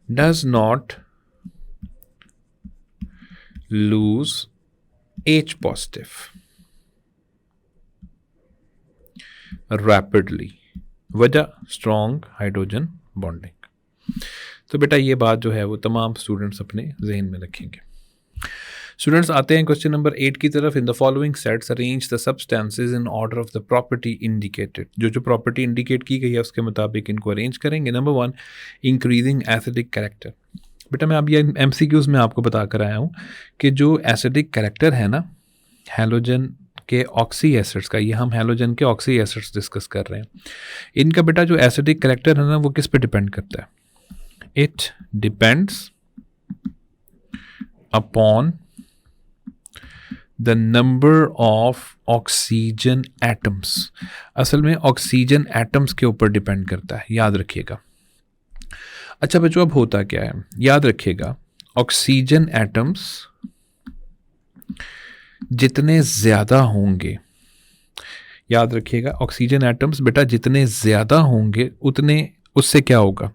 does not lose H positive rapidly, वजह स्ट्रॉन्ग हाइड्रोजन बॉन्डिंग। तो बेटा ये बात जो है वो तमाम स्टूडेंट्स अपने जहन में रखेंगे। स्टूडेंट्स आते हैं क्वेश्चन नंबर 8 की तरफ। In the following sets arrange the substances in order of the property indicated. जो प्रॉपर्टी इंडिकेट की गई है उसके मुताबिक इनको अरेंज करेंगे। Number 1 increasing acidic character. बेटा मैं अभी MCQs में आपको बता कर आया हूँ कि जो एसिडिक कैरेक्टर है ना हैलोजन के ऑक्सी एसिड्स का, ये हम हैलोजन के ऑक्सी एसिड्स डिस्कस कर रहे हैं, इनका बेटा जो एसिडिक कैरेक्टर है ना वो किस पे डिपेंड करता है? It depends upon the number of oxygen atoms. असल में ऑक्सीजन एटम्स के ऊपर डिपेंड करता है, याद रखिएगा। अच्छा बच्चों अब होता क्या है, याद रखिएगा ऑक्सीजन एटम्स जितने ज़्यादा होंगे, याद रखिएगा ऑक्सीजन एटम्स बेटा जितने ज़्यादा होंगे उतने, उससे क्या होगा,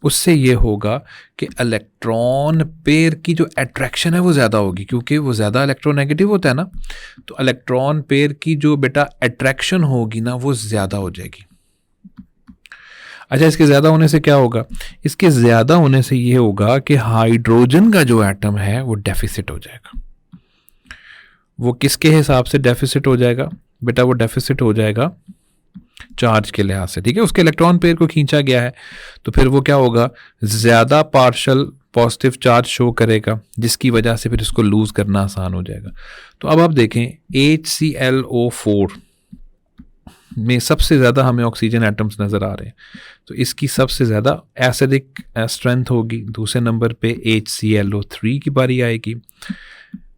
उससे ये होगा कि इलेक्ट्रॉन पेयर की जो अट्रैक्शन है वो ज़्यादा होगी, क्योंकि वो ज़्यादा इलेक्ट्रोनेगेटिव होता है ना, तो इलेक्ट्रॉन पेयर की जो बेटा अट्रैक्शन होगी ना वो ज़्यादा हो जाएगी। अच्छा इसके ज़्यादा होने से क्या होगा, इसके ज़्यादा होने से ये होगा कि हाइड्रोजन का जो एटम है वो डेफिसिट हो जाएगा। वो किसके हिसाब से डेफिसिट हो जाएगा बेटा, वो डेफिसिट हो जाएगा चार्ज के लिहाज से, ठीक है। उसके इलेक्ट्रॉन पेयर को खींचा गया है तो फिर वो क्या होगा, ज़्यादा पार्शल पॉजिटिव चार्ज शो करेगा, जिसकी वजह से फिर इसको लूज करना आसान हो जाएगा। तो अब आप देखें HClO4 में सबसे ज़्यादा हमें ऑक्सीजन एटम्स नज़र आ रहे हैं, तो इसकी सबसे ज़्यादा एसिडिक स्ट्रेंथ होगी। दूसरे नंबर पे HClO3 की बारी आएगी,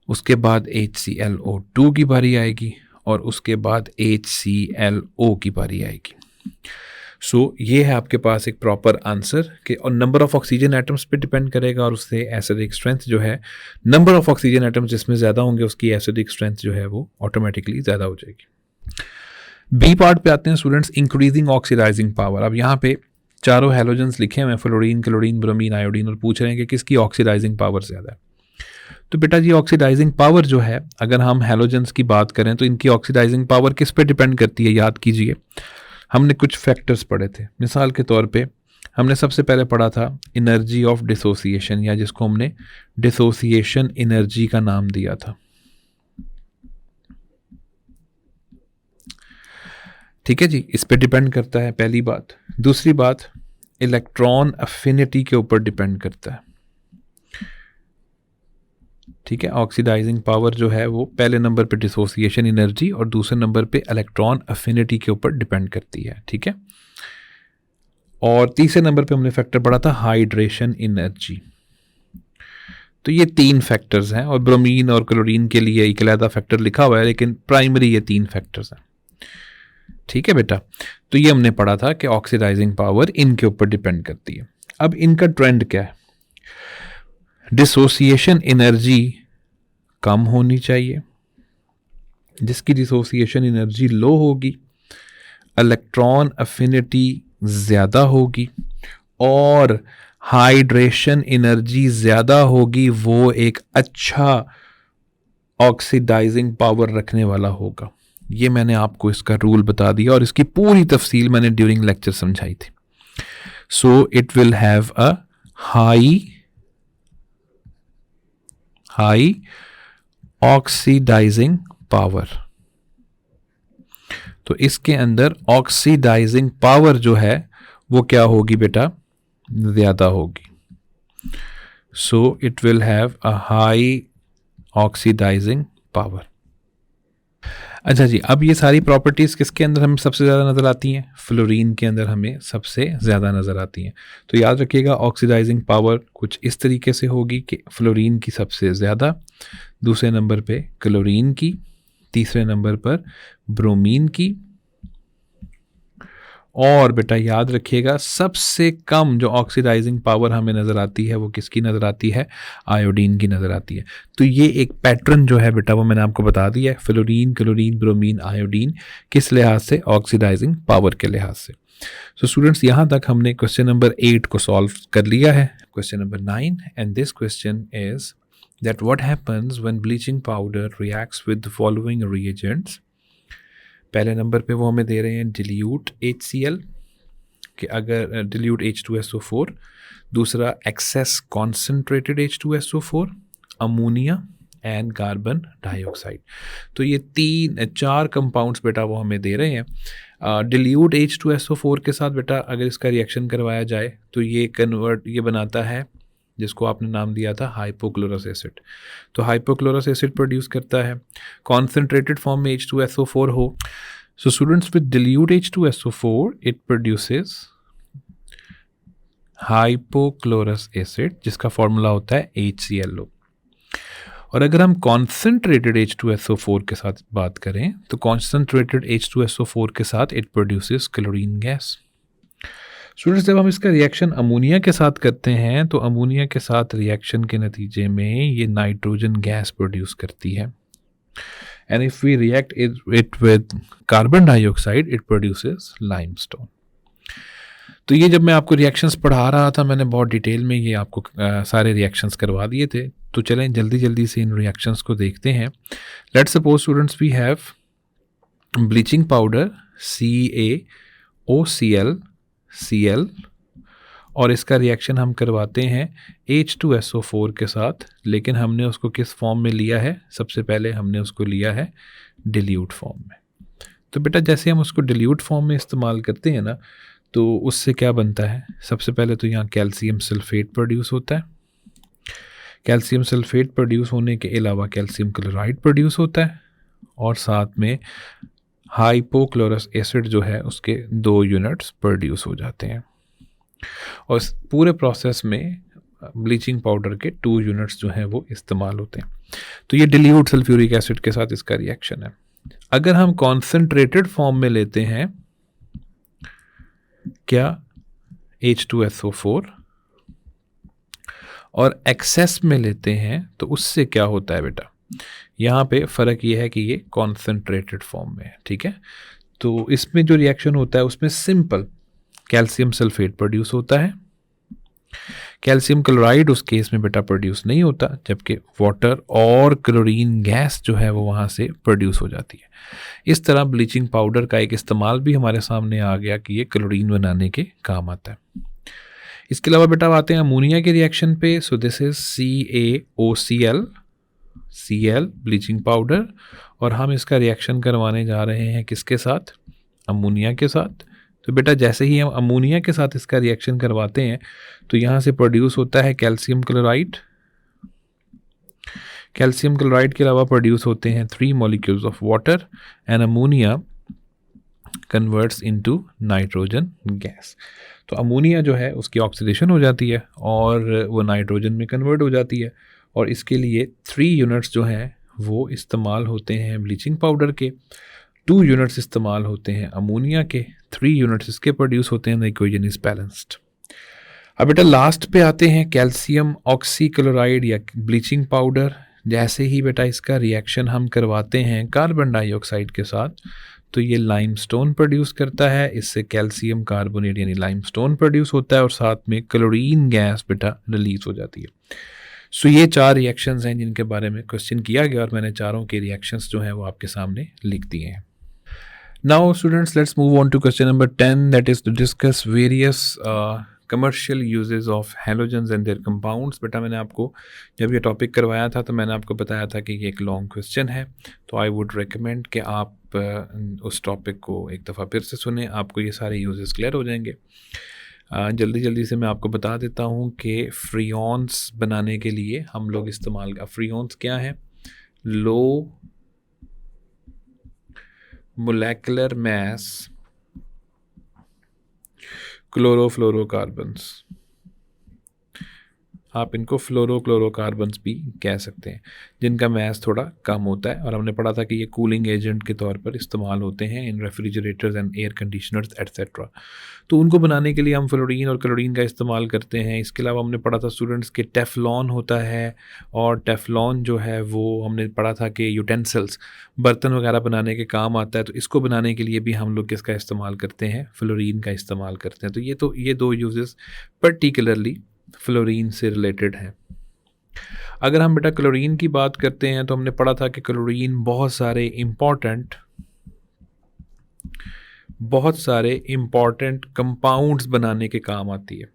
उसके बाद HClO2 की बारी आएगी, और उसके बाद HClO की बारी आएगी। सो ये है आपके पास एक प्रॉपर आंसर कि और नंबर ऑफ ऑक्सीजन एटम्स पे डिपेंड करेगा, और उससे एसिडिक स्ट्रेंथ जो है, नंबर ऑफ ऑक्सीजन एटम्स जिसमें ज़्यादा होंगे उसकी एसिडिक स्ट्रेंथ जो है वो ऑटोमेटिकली ज़्यादा हो जाएगी। बी पार्ट पे आते हैं स्टूडेंट्स, इंक्रीजिंग ऑक्सीडाइजिंग पावर। अब यहाँ पे चारों हैलोजेंस लिखे हुए हैं, फ्लोरीन, क्लोरीन, ब्रोमीन, आयोडीन, और पूछ रहे हैं कि किसकी ऑक्सीडाइजिंग पावर ज़्यादा है। तो बेटा जी ऑक्सीडाइजिंग पावर जो है, अगर हम हैलोजेंस की बात करें तो इनकी ऑक्सीडाइजिंग पावर किस पे डिपेंड करती है, याद कीजिए। हमने कुछ फैक्टर्स पढ़े थे, मिसाल के तौर पे हमने सबसे पहले पढ़ा था एनर्जी ऑफ डिसोसिएशन, या जिसको हमने डिसोसिएशन एनर्जी का नाम दिया था, ठीक है जी। इस पे डिपेंड करता है पहली बात। दूसरी बात इलेक्ट्रॉन अफिनिटी के ऊपर डिपेंड करता है, ठीक है। ऑक्सीडाइजिंग पावर जो है वो पहले नंबर पे डिसोसिएशन एनर्जी और दूसरे नंबर पे इलेक्ट्रॉन अफिनिटी के ऊपर डिपेंड करती है, ठीक है। और तीसरे नंबर पे हमने फैक्टर पढ़ा था हाइड्रेशन एनर्जी। तो ये 3 फैक्टर्स हैं, और ब्रोमीन और क्लोरीन के लिए एक अलग फैक्टर लिखा हुआ है, लेकिन प्राइमरी ये 3 फैक्टर्स हैं, ठीक है बेटा। तो ये हमने पढ़ा था कि ऑक्सीडाइजिंग पावर इनके ऊपर डिपेंड करती है। अब इनका ट्रेंड क्या है, डिसोसिएशन एनर्जी कम होनी चाहिए, जिसकी डिसोसिएशन एनर्जी लो होगी, इलेक्ट्रॉन अफिनिटी ज़्यादा होगी, और हाइड्रेशन एनर्जी ज़्यादा होगी, वो एक अच्छा ऑक्सीडाइजिंग पावर रखने वाला होगा। ये मैंने आपको इसका रूल बता दिया, और इसकी पूरी तफसील मैंने ड्यूरिंग लेक्चर समझाई थी। So it will have a high oxidising power. तो इसके अंदर ऑक्सीडाइजिंग पावर जो है वो क्या होगी बेटा, ज़्यादा होगी। So it will have a high oxidising power. अच्छा जी, अब ये सारी प्रॉपर्टीज़ किसके अंदर हमें सबसे ज़्यादा नज़र आती हैं? फ्लोरीन के अंदर हमें सबसे ज़्यादा नज़र आती हैं। तो याद रखिएगा ऑक्सीडाइजिंग पावर कुछ इस तरीके से होगी कि फ्लोरीन की सबसे ज़्यादा, दूसरे नंबर पे क्लोरीन की, तीसरे नंबर पर ब्रोमीन की, और बेटा याद रखिएगा सबसे कम जो ऑक्सीडाइजिंग पावर हमें नज़र आती है वो किसकी नज़र आती है? आयोडीन की नज़र आती है। तो ये एक पैटर्न जो है बेटा वो मैंने आपको बता दिया है, फ्लोरीन, क्लोरीन, ब्रोमीन, आयोडीन, किस लिहाज से? ऑक्सीडाइजिंग पावर के लिहाज से। सो स्टूडेंट्स, यहाँ तक हमने क्वेश्चन नंबर 8 को सॉल्व कर लिया है। Question number 9, and this question is that what happens when bleaching powder reacts with the following reagents. पहले नंबर पे वो हमें दे रहे हैं डिल्यूट HCl कि अगर डिल्यूट H2SO4, दूसरा excess concentrated H2SO4, ammonia and carbon dioxide. तो ये 4 कंपाउंड्स बेटा वो हमें दे रहे हैं। डिल्यूट H2SO4 के साथ बेटा अगर इसका रिएक्शन करवाया जाए तो ये बनाता है जिसको आपने नाम दिया था हाइपोक्लोरस एसिड। तो हाइपोक्लोरस एसिड प्रोड्यूस करता है, कॉन्सेंट्रेटेड फॉर्म में H2SO4 हो। So students, with dilute H2SO4 it produces hypochlorous acid जिसका फॉर्मूला होता है HClO। और अगर हम कॉन्सेंट्रेटेड H2SO4 के साथ बात करें तो कॉन्सेंट्रेटेड H2SO4 के साथ it produces chlorine gas. Students, जब हम इसका रिएक्शन अमोनिया के साथ करते हैं तो अमोनिया के साथ रिएक्शन के नतीजे में ये नाइट्रोजन गैस प्रोड्यूस करती है, and if we react it with carbon dioxide it produces limestone. तो ये जब मैं आपको रिएक्शंस पढ़ा रहा था मैंने बहुत डिटेल में ये आपको सारे रिएक्शंस करवा दिए थे। तो चलें जल्दी जल्दी से इन रिएक्शंस को देखते हैं। Let's suppose students we have bleaching powder CaOCl और इसका रिएक्शन हम करवाते हैं H2SO4 के साथ, लेकिन हमने उसको किस फॉर्म में लिया है? सबसे पहले हमने उसको लिया है डिल्यूट फॉर्म में। तो बेटा जैसे हम उसको डिल्यूट फॉर्म में इस्तेमाल करते हैं ना तो उससे क्या बनता है? सबसे पहले तो यहाँ कैल्शियम सल्फेट प्रोड्यूस होता है। कैल्शियम सल्फेट प्रोड्यूस होने के अलावा कैल्शियम क्लोराइड प्रोड्यूस होता है और साथ में हाइपोक्लोरस एसिड जो है उसके 2 यूनिट्स प्रोड्यूस हो जाते हैं। और इस पूरे प्रोसेस में ब्लीचिंग पाउडर के 2 यूनिट्स जो हैं वो इस्तेमाल होते हैं। तो ये डिल्यूट सल्फ्यूरिक एसिड के साथ इसका रिएक्शन है। अगर हम कॉन्सेंट्रेटेड फॉर्म में लेते हैं क्या? H2SO4 और एक्सेस में लेते हैं तो उससे क्या होता है बेटा? यहाँ पे फ़र्क ये है कि ये कॉन्सेंट्रेटेड फॉर्म में है, ठीक है। तो इसमें जो रिएक्शन होता है उसमें सिंपल कैल्शियम सल्फेट प्रोड्यूस होता है, कैल्शियम क्लोराइड उस केस में बेटा प्रोड्यूस नहीं होता, जबकि वाटर और क्लोरीन गैस जो है वो वहाँ से प्रोड्यूस हो जाती है। इस तरह ब्लीचिंग पाउडर का एक इस्तेमाल भी हमारे सामने आ गया कि ये क्लोरीन बनाने के काम आता है। इसके अलावा बेटा आते हैं अमोनिया के रिएक्शन पे। So this is CaOCl bleaching powder और हम इसका रिएक्शन करवाने जा रहे हैं किसके साथ? अमोनिया के साथ। तो बेटा जैसे ही हम अमोनिया के साथ इसका रिएक्शन करवाते हैं तो यहाँ से प्रोड्यूस होता है कैल्शियम क्लोराइड। कैल्शियम क्लोराइड के अलावा प्रोड्यूस होते हैं 3 molecules of water and ammonia converts into nitrogen gas. तो अमोनिया जो है उसकी ऑक्सीडेशन हो जाती है और वो नाइट्रोजन में कन्वर्ट हो जाती है और इसके लिए 3 यूनिट्स जो हैं वो इस्तेमाल होते हैं ब्लीचिंग पाउडर के, 2 यूनिट्स इस्तेमाल होते हैं अमोनिया के, 3 यूनिट्स इसके प्रोड्यूस होते हैं। The equation is balanced. अब बेटा लास्ट पे आते हैं कैल्शियम ऑक्सीक्लोराइड या ब्लीचिंग पाउडर। जैसे ही बेटा इसका रिएक्शन हम करवाते हैं कार्बन डाइऑक्साइड के साथ तो ये लाइमस्टोन प्रोड्यूस करता है, इससे कैल्शियम कार्बोनेट यानी लाइमस्टोन प्रोड्यूस होता है और साथ में क्लोरीन गैस बेटा रिलीज हो जाती है। सो ये 4 रिएक्शंस हैं जिनके बारे में क्वेश्चन किया गया और मैंने चारों के रिएक्शंस जो हैं वो आपके सामने लिख दिए हैं। Now students, let's move on to question number 10, that is to discuss various commercial uses of halogens and there compounds. बेटा मैंने आपको जब ये टॉपिक करवाया था तो मैंने आपको बताया था कि ये एक लॉन्ग क्वेश्चन है, तो आई वुड रिकमेंड कि आप उस टॉपिक को एक दफ़ा फिर से सुने, आपको ये सारे यूजेस क्लियर हो जाएंगे। जल्दी जल्दी से मैं आपको बता देता हूँ कि फ्रीऑन्स बनाने के लिए हम लोग इस्तेमाल, फ्रीऑन्स क्या है? लो मोलेकुलर मास क्लोरोफ्लोरोकार्बन्स, आप इनको फ्लोरोक्लोरोकार्बन्स भी कह सकते हैं, जिनका मैस थोड़ा कम होता है। और हमने पढ़ा था कि ये कूलिंग एजेंट के तौर पर इस्तेमाल होते हैं in refrigerators and air conditioners etcetera. तो उनको बनाने के लिए हम फ्लोरीन और क्लोरीन का इस्तेमाल करते हैं। इसके अलावा हमने पढ़ा था स्टूडेंट्स के टेफ्लॉन होता है, और टेफ्लॉन जो है वो हमने पढ़ा था कि यूटेंसिल्स, बर्तन वगैरह बनाने के काम आता है। तो इसको बनाने के लिए भी हम लोग किसका इस्तेमाल करते हैं? फ्लोरीन का इस्तेमाल करते हैं। तो ये दो यूजेस पर्टिकुलरली फ्लोरीन से रिलेटेड है। अगर हम बेटा क्लोरीन की बात करते हैं तो हमने पढ़ा था कि क्लोरीन बहुत सारे इम्पॉर्टेंट कंपाउंड्स बनाने के काम आती है।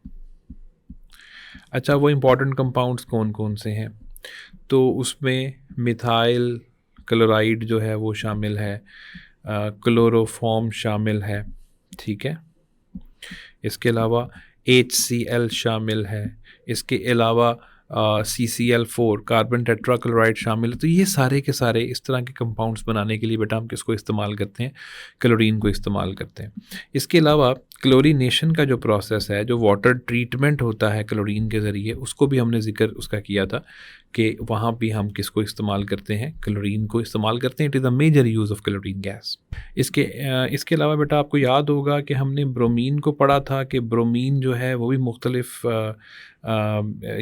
अच्छा, वो इम्पॉर्टेंट कंपाउंड्स कौन कौन से हैं? तो उसमें मिथाइल क्लोराइड जो है वो शामिल है, क्लोरोफॉर्म शामिल है, ठीक है। इसके अलावा HCl शामिल है, इसके अलावा CCl4 कार्बन टेट्राक्लोराइड शामिल है। तो ये सारे के सारे इस तरह के कंपाउंड्स बनाने के लिए बेटा हम किसको इस्तेमाल करते हैं? क्लोरीन को इस्तेमाल करते हैं। इसके अलावा क्लोरीनेशन का जो प्रोसेस है, जो वाटर ट्रीटमेंट होता है क्लोरीन के ज़रिए, उसको भी हमने जिक्र उसका किया था कि वहाँ भी हम किसको इस्तेमाल करते हैं? क्लोरीन को इस्तेमाल करते हैं। It is a major use of chlorine gas. इसके अलावा बेटा आपको याद होगा कि हमने ब्रोमीन को पढ़ा था कि ब्रोमीन जो है वो भी मुख्तलिफ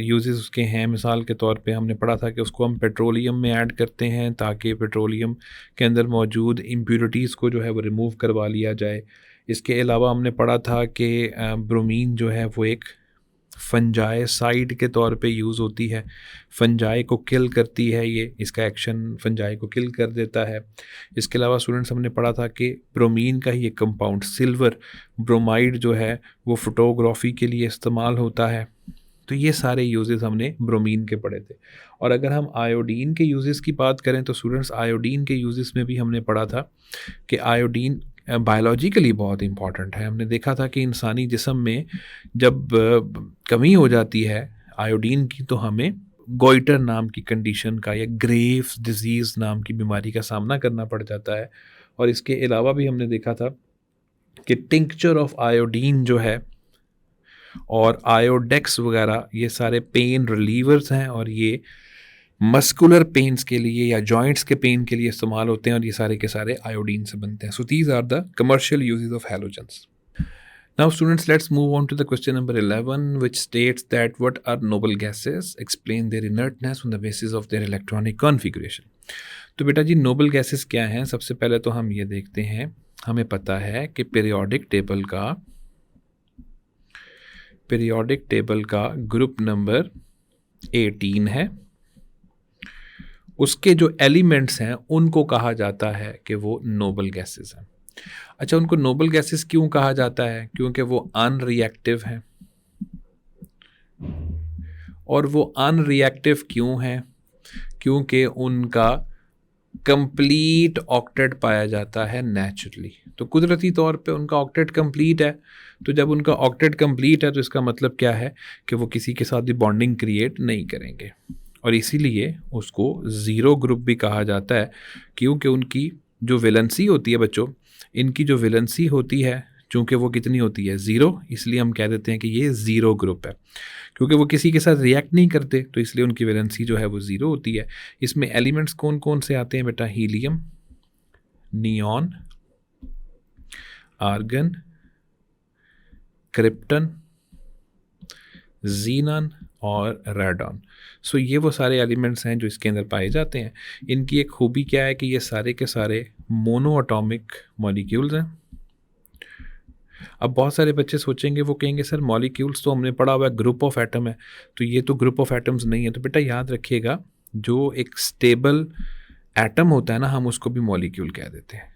यूजेस उसके हैं। मिसाल के तौर पे हमने पढ़ा था कि उसको हम पेट्रोलियम में ऐड करते हैं ताकि पेट्रोलियम के अंदर मौजूद इम्प्योरिटीज़ को जो है वो रिमूव करवा लिया जाए। इसके अलावा हमने पढ़ा था कि ब्रोमीन जो है वो एक फंजाइसाइड के तौर पे यूज़ होती है, फंजाई को किल करती है, ये इसका एक्शन फंजाई को किल कर देता है। इसके अलावा स्टूडेंट्स हमने पढ़ा था कि ब्रोमीन का ही एक कंपाउंड सिल्वर ब्रोमाइड जो है वो फोटोग्राफी के लिए इस्तेमाल होता है। तो ये सारे यूजेस हमने ब्रोमीन के पढ़े थे। और अगर हम आयोडीन के यूजेस की बात करें तो स्टूडेंट्स आयोडीन के यूजेस में भी हमने पढ़ा था कि आयोडीन बायोलॉजिकली बहुत इम्पॉर्टेंट है। हमने देखा था कि इंसानी जिस्म में जब कमी हो जाती है आयोडीन की तो हमें गोइटर नाम की कंडीशन का या ग्रेव्स डिजीज़ नाम की बीमारी का सामना करना पड़ जाता है। और इसके अलावा भी हमने देखा था कि टिंक्चर ऑफ आयोडीन जो है और आयोडेक्स वगैरह ये सारे पेन रिलीवर्स हैं और ये मस्कुलर पेन्स के लिए या जॉइंट्स के पेन के लिए इस्तेमाल होते हैं और ये सारे के सारे आयोडीन से बनते हैं। So these are the commercial uses of halogens. Now students, let's move on to the question number 11, which states that what are noble gases? Explain their inertness on the basis of their electronic configuration. तो बेटा जी noble gases क्या हैं? सबसे पहले तो हम ये देखते हैं, हमें पता है कि पीरियोडिक टेबल का ग्रुप नंबर 18 है। उसके जो एलिमेंट्स हैं उनको कहा जाता है कि वो नोबल गैसेस हैं। अच्छा, उनको नोबल गैसेस क्यों कहा जाता है? क्योंकि वो अनरिएक्टिव हैं। और वो अनरिएक्टिव क्यों हैं? क्योंकि उनका कंप्लीट ऑक्टेट पाया जाता है नेचुरली। तो कुदरती तौर पे उनका ऑक्टेट कंप्लीट है। तो जब उनका ऑक्टेट कंप्लीट है तो इसका मतलब क्या है कि वो किसी के साथ भी बॉन्डिंग क्रिएट नहीं करेंगे, और इसीलिए उसको ज़ीरो ग्रुप भी कहा जाता है। क्योंकि उनकी जो वैलेंसी होती है बच्चों, इनकी जो वैलेंसी होती है, चूँकि वो कितनी होती है? ज़ीरो, इसलिए हम कह देते हैं कि ये ज़ीरो ग्रुप है। क्योंकि वो किसी के साथ रिएक्ट नहीं करते तो इसलिए उनकी वैलेंसी जो है वो ज़ीरो होती है। इसमें एलिमेंट्स कौन कौन से आते हैं बेटा? हीलियम, नियॉन, आर्गन, क्रिप्टन, जीनन और रेडॉन। सो ये वो सारे एलिमेंट्स हैं जो इसके अंदर पाए जाते हैं। इनकी एक खूबी क्या है कि ये सारे के सारे मोनो एटॉमिक मॉलिक्यूल्स हैं। अब बहुत सारे बच्चे सोचेंगे, वो कहेंगे सर मॉलिक्यूल्स तो हमने पढ़ा हुआ है, ग्रुप ऑफ एटम है, तो ये तो ग्रुप ऑफ एटम्स नहीं है। तो बेटा याद रखिएगा, जो एक स्टेबल एटम होता है ना, हम उसको भी मॉलिक्यूल कह देते हैं।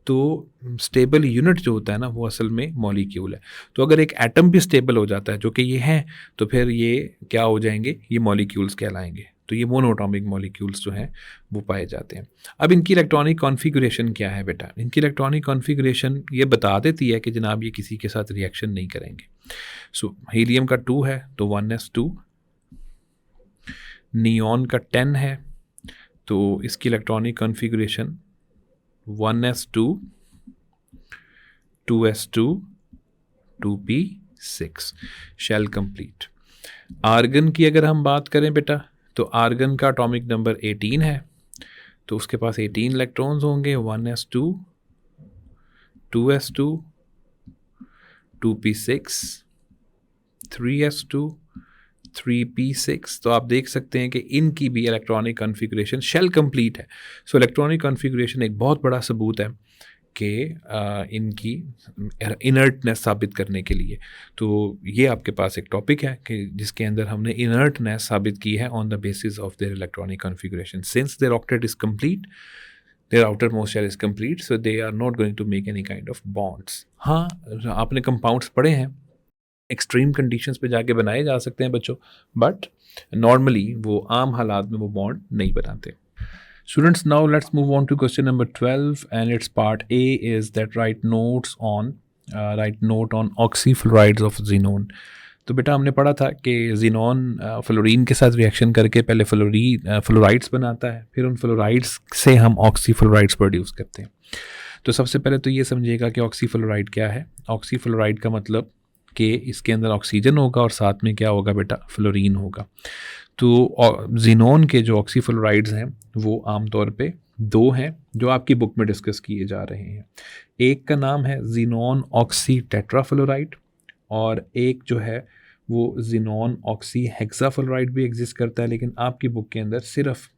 तो स्टेबल यूनिट जो होता है ना वो असल में मॉलिक्यूल है। तो अगर एक एटम भी स्टेबल हो जाता है, जो कि ये है, तो फिर ये क्या हो जाएंगे, ये मॉलिक्यूल्स कहलाएंगे। तो ये मोनोटॉमिक मॉलिक्यूल्स जो हैं वो पाए जाते हैं। अब इनकी इलेक्ट्रॉनिक कॉन्फ़िगरेशन क्या है बेटा? इनकी इलेक्ट्रॉनिक कॉन्फ़िगरेशन ये बता देती है कि जनाब ये किसी के साथ रिएक्शन नहीं करेंगे। सो हीलियम का 2 है तो 1s2, नियॉन का 10 है तो इसकी electronic configuration 1s2, 2s2, 2p6, shell complete. Argon की अगर हम बात करें बेटा, तो आर्गन का एटॉमिक नंबर 18 है तो उसके पास 18 इलेक्ट्रॉन्स होंगे, 1s2, 2s2, 2p6, 3s2, 3p6। तो आप देख सकते हैं कि इनकी भी इलेक्ट्रॉनिक कॉन्फ़िगरेशन शेल कंप्लीट है। सो इलेक्ट्रॉनिक कॉन्फ़िगरेशन एक बहुत बड़ा सबूत है कि इनकी इनर्टनेस साबित करने के लिए। तो ये आपके पास एक टॉपिक है कि जिसके अंदर हमने इनर्टनेस साबित की है on the basis of their electronic configuration. Since their octet is complete, their outermost shell is complete, so they are not going to make any kind of bonds. हाँ, आपने कंपाउंड्स पढ़े हैं, extreme conditions पे जाके बनाए जा सकते हैं बच्चों, बट नॉर्मली वो आम हालात में वो बॉन्ड नहीं बनाते। Students, now let's move on to question number 12, and its part A is that write note on oxyfluorides of xenon. तो बेटा हमने पढ़ा था कि xenon फ्लोरीन के साथ रिएक्शन करके पहले फ्लोराइड्स बनाता है, फिर उन फ्लोराइड्स से हम ऑक्सीफ्लोराइड्स प्रोड्यूस करते हैं। तो सबसे पहले तो ये समझिएगा कि ऑक्सीफ्लोराइड क्या है। ऑक्सीफ्लोराइड का मतलब कि इसके अंदर ऑक्सीजन होगा और साथ में क्या होगा बेटा, फ्लोरीन होगा। तो जीनोन के जो ऑक्सीफ्लोराइड्स हैं वो आमतौर पे 2 हैं जो आपकी बुक में डिस्कस किए जा रहे हैं। एक का नाम है जीनोन ऑक्सी टेट्राफ्लोराइड और एक जो है वो जीनोन ऑक्सी हेक्साफ्लोराइड भी एग्जिस्ट करता है, लेकिन आपकी बुक के अंदर सिर्फ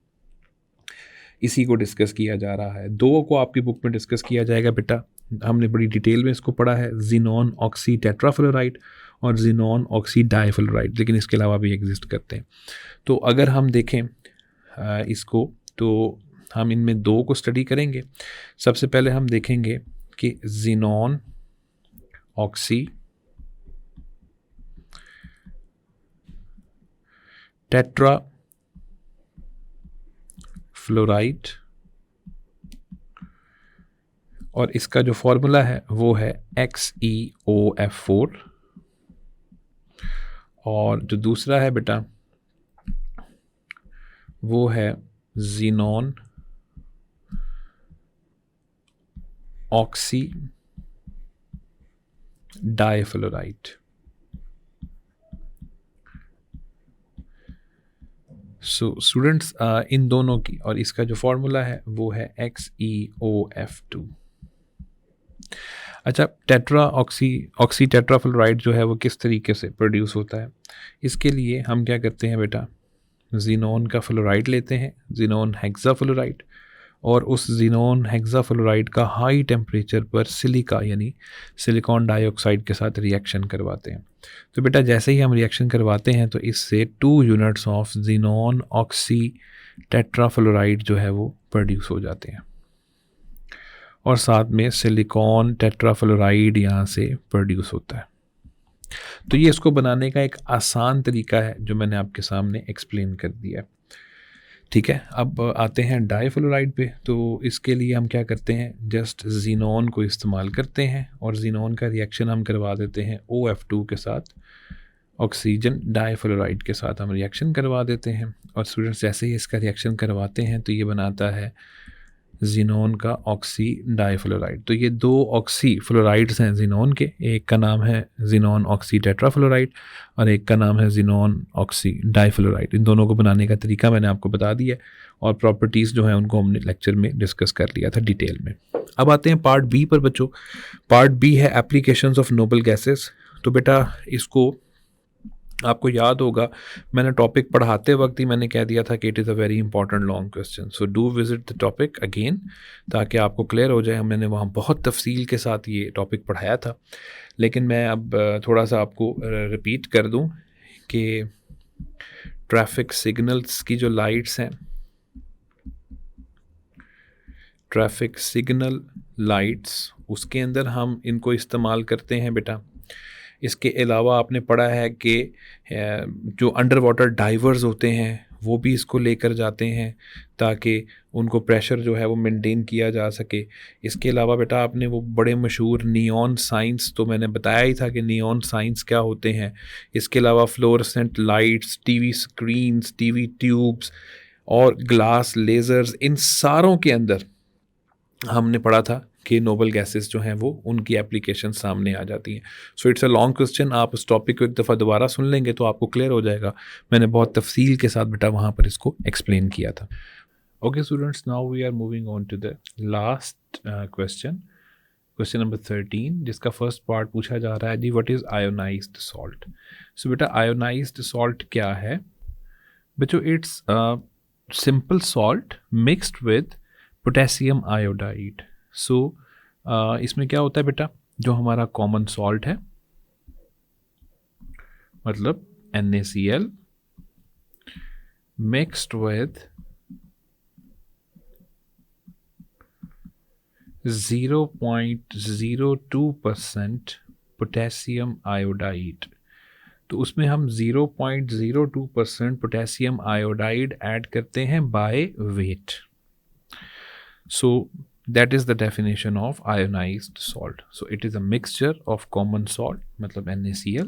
इसी को डिस्कस किया जा रहा है। 2 को आपकी बुक में डिस्कस किया जाएगा बेटा, हमने बड़ी डिटेल में इसको पढ़ा है, जीनोन ऑक्सी टेट्राफ्लोराइड और जीनोन ऑक्सी डाइफ्लोराइड, लेकिन इसके अलावा भी एग्जिस्ट करते हैं। तो अगर हम देखें इसको, तो हम इनमें 2 को स्टडी करेंगे। सबसे पहले हम देखेंगे कि जीनोन ऑक्सी टेट्रा फ्लोराइड, और इसका जो फॉर्मूला है वो है XeOF4, और जो दूसरा है बेटा वो है xenon oxy difluoride. So students, इन दोनों की और इसका जो फॉर्मूला है वो है XeOF2। अच्छा, ऑक्सी टेट्राफ्लोराइड जो है वो किस तरीके से प्रोड्यूस होता है, इसके लिए हम क्या करते हैं बेटा, जीनोन का फ्लोराइड लेते हैं, जीनोन हेक्साफ्लोराइड, और उस जीनोन हेक्साफ्लोराइड का हाई टेम्परेचर पर सिलिका यानी सिलिकॉन डाइऑक्साइड के साथ रिएक्शन करवाते हैं। तो बेटा जैसे ही हम रिएक्शन करवाते हैं तो इससे 2 units of xenon oxy tetrafluoride जो है वो प्रोड्यूस हो जाते हैं, और साथ में सिलिकॉन टेट्राफ्लोराइड यहाँ से प्रोड्यूस होता है। तो ये इसको बनाने का एक आसान तरीका है जो मैंने आपके सामने एक्सप्लेन कर दिया है। ठीक है, अब आते हैं डाइफ्लोराइड पे। तो इसके लिए हम क्या करते हैं, जस्ट जीनोन को इस्तेमाल करते हैं और जीनोन का रिएक्शन हम करवा देते हैं OF2 के साथ, ऑक्सीजन डाइफ्लोराइड के साथ हम रिएक्शन करवा देते हैं, और स्टूडेंट्स जैसे ही इसका रिएक्शन करवाते हैं तो ये बनाता है जीनोन का ऑक्सी डाइफ्लोराइड। तो ये 2 ऑक्सी फ्लोराइड्स हैं जीनोन के, एक का नाम है जीनोन ऑक्सी टेट्राफ्लोराइड और एक का नाम है जीनोन ऑक्सी डाइफ्लोराइड। इन दोनों को बनाने का तरीका मैंने आपको बता दिया और प्रॉपर्टीज़ जो हैं उनको हमने लेक्चर में डिस्कस कर लिया था डिटेल में। अब आते हैं पार्ट बी पर बच्चों। पार्ट बी है एप्लीकेशंस ऑफ नोबल गैसेस। तो बेटा इसको आपको याद होगा मैंने टॉपिक पढ़ाते वक्त ही मैंने कह दिया था कि it is a very important long question, so do visit the topic again ताकि आपको क्लियर हो जाए। मैंने वहाँ बहुत तफसील के साथ ये टॉपिक पढ़ाया था, लेकिन मैं अब थोड़ा सा आपको रिपीट कर दूँ कि ट्रैफिक सिग्नल्स की जो लाइट्स हैं, ट्रैफिक सिग्नल लाइट्स, उसके अंदर हम इनको इस्तेमाल करते हैं बेटा। इसके अलावा आपने पढ़ा है कि जो अंडर वाटर डाइवर्स होते हैं वो भी इसको लेकर जाते हैं ताकि उनको प्रेशर जो है वो मेंटेन किया जा सके। इसके अलावा बेटा आपने वो बड़े मशहूर नियॉन साइंस, तो मैंने बताया ही था कि नियॉन साइंस क्या होते हैं। इसके अलावा fluorescent lights, TV screens, TV tubes और ग्लास लेज़र्स, इन सारों के अंदर हमने पढ़ा था कि नोबल गैसेस जो हैं वो उनकी एप्लीकेशन सामने आ जाती हैं। So it's a long question, आप उस टॉपिक को एक दफ़ा दोबारा सुन लेंगे तो आपको क्लियर हो जाएगा। मैंने बहुत तफसील के साथ बेटा वहाँ पर इसको एक्सप्लेन किया था। Okay students, now we are moving on to the last question, question number 13, जिसका फर्स्ट पार्ट पूछा जा रहा है जी, what is ionised salt. So बेटा आयोनाइज्ड सॉल्ट क्या है बच्चों? It's simple salt mixed with potassium iodide. So इसमें क्या होता है बेटा, जो हमारा कॉमन सॉल्ट है मतलब NaCl mixed with 0.02% potassium iodide. तो उसमें हम 0.02% पोटेशियम आयोडाइड ऐड करते हैं by weight. So that is the definition of ionized salt. So it is a mixture of common salt, मतलब NaCl,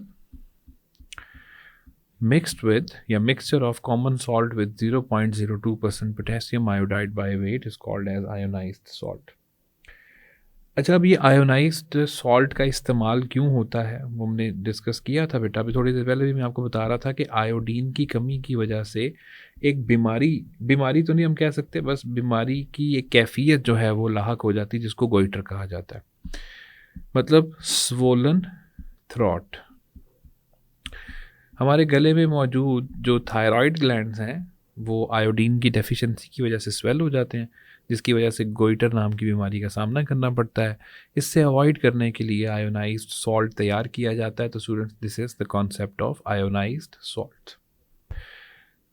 mixed with या mixture of common salt with 0.02% potassium iodide by weight is called as ionized salt. अच्छा, अब ये ionised salt का इस्तेमाल क्यों होता है वो हमने डिस्कस किया था बेटा। अभी थोड़ी देर पहले भी मैं आपको बता रहा था कि आयोडीन की कमी की वजह से एक बीमारी तो नहीं हम कह सकते, बस बीमारी की एक कैफियत जो है वो लाहक हो जाती है, जिसको गोइटर कहा जाता है, मतलब स्वोलन थ्रॉट। हमारे गले में मौजूद जो थायराइड ग्लैंड्स हैं वो आयोडीन की डेफिशिएंसी की वजह से स्वेल हो जाते हैं, जिसकी वजह से गोइटर नाम की बीमारी का सामना करना पड़ता है। इससे अवॉइड करने के लिए आयोनाइज्ड सॉल्ट तैयार किया जाता है। तो students, this is the concept of ionised salt.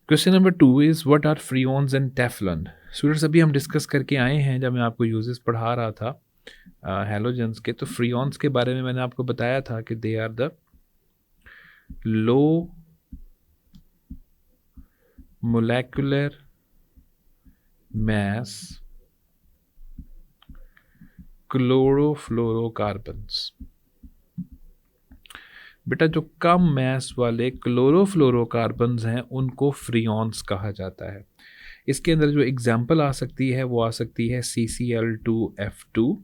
Question number 2 is what are freons and Teflon. Students, अभी हम डिस्कस करके आए हैं जब मैं आपको यूजेस पढ़ा रहा था हैलोजेंस के, तो फ्रियोन्स के बारे में मैंने आपको बताया था कि they are the low molecular mass chlorofluorocarbons. बेटा जो कम मैस वाले क्लोरोफ्लोरोकार्बन्स हैं उनको फ्रियोन्स कहा जाता है। इसके अंदर जो एग्जाम्पल आ सकती है वो आ सकती है CCl2F2,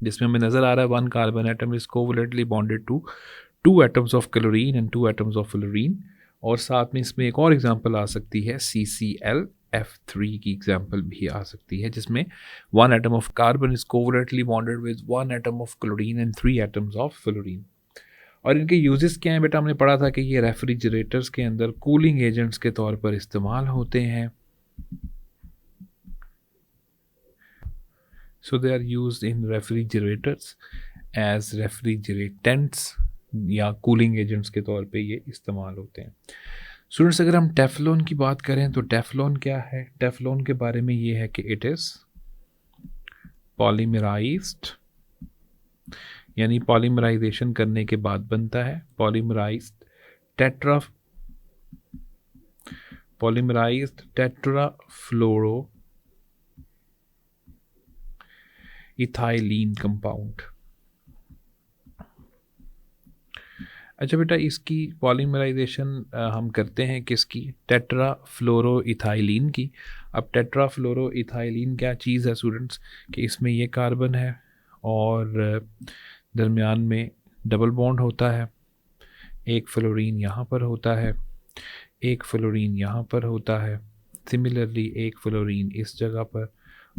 जिसमें हमें नज़र आ रहा है 1 carbon atom is covalently bonded to 2 atoms of chlorine and 2 atoms of fluorine. और साथ में इसमें एक और एग्जाम्पल आ सकती है CClF3 की एग्जाम्पल भी आ सकती है, जिसमें 1 atom of carbon is covalently bonded with 1 atom of chlorine and 3 atoms of fluorine. और इनके यूजेस क्या हैं बेटा? हमने पढ़ा था कि ये रेफ्रिजरेटर्स के अंदर कूलिंग एजेंट्स के तौर पर इस्तेमाल होते हैं। So they are used in refrigerators as refrigerants या कूलिंग एजेंट्स के तौर पे ये इस्तेमाल होते हैं। स्टूडेंट्स, अगर हम टेफ्लॉन की बात करें तो टेफ्लॉन क्या है? टेफ्लॉन के बारे में ये है कि इट इज़ पॉलीमराइज्ड, यानी पॉलीमराइजेशन करने के बाद बनता है पॉलीमराइज्ड टेट्राफ्लोरो इथाइलीन कंपाउंड। अच्छा बेटा, इसकी पॉलीमराइजेशन हम करते हैं किसकी? टेट्राफ्लोरोइथाइलीन की। अब टेट्राफ्लोरोइथाइलीन क्या चीज़ है स्टूडेंट्स? कि इसमें ये कार्बन है और दरमियान में डबल बॉन्ड होता है, एक फ्लोरीन यहाँ पर होता है, एक फ्लोरीन यहाँ पर होता है, सिमिलरली एक फ्लोरीन इस जगह पर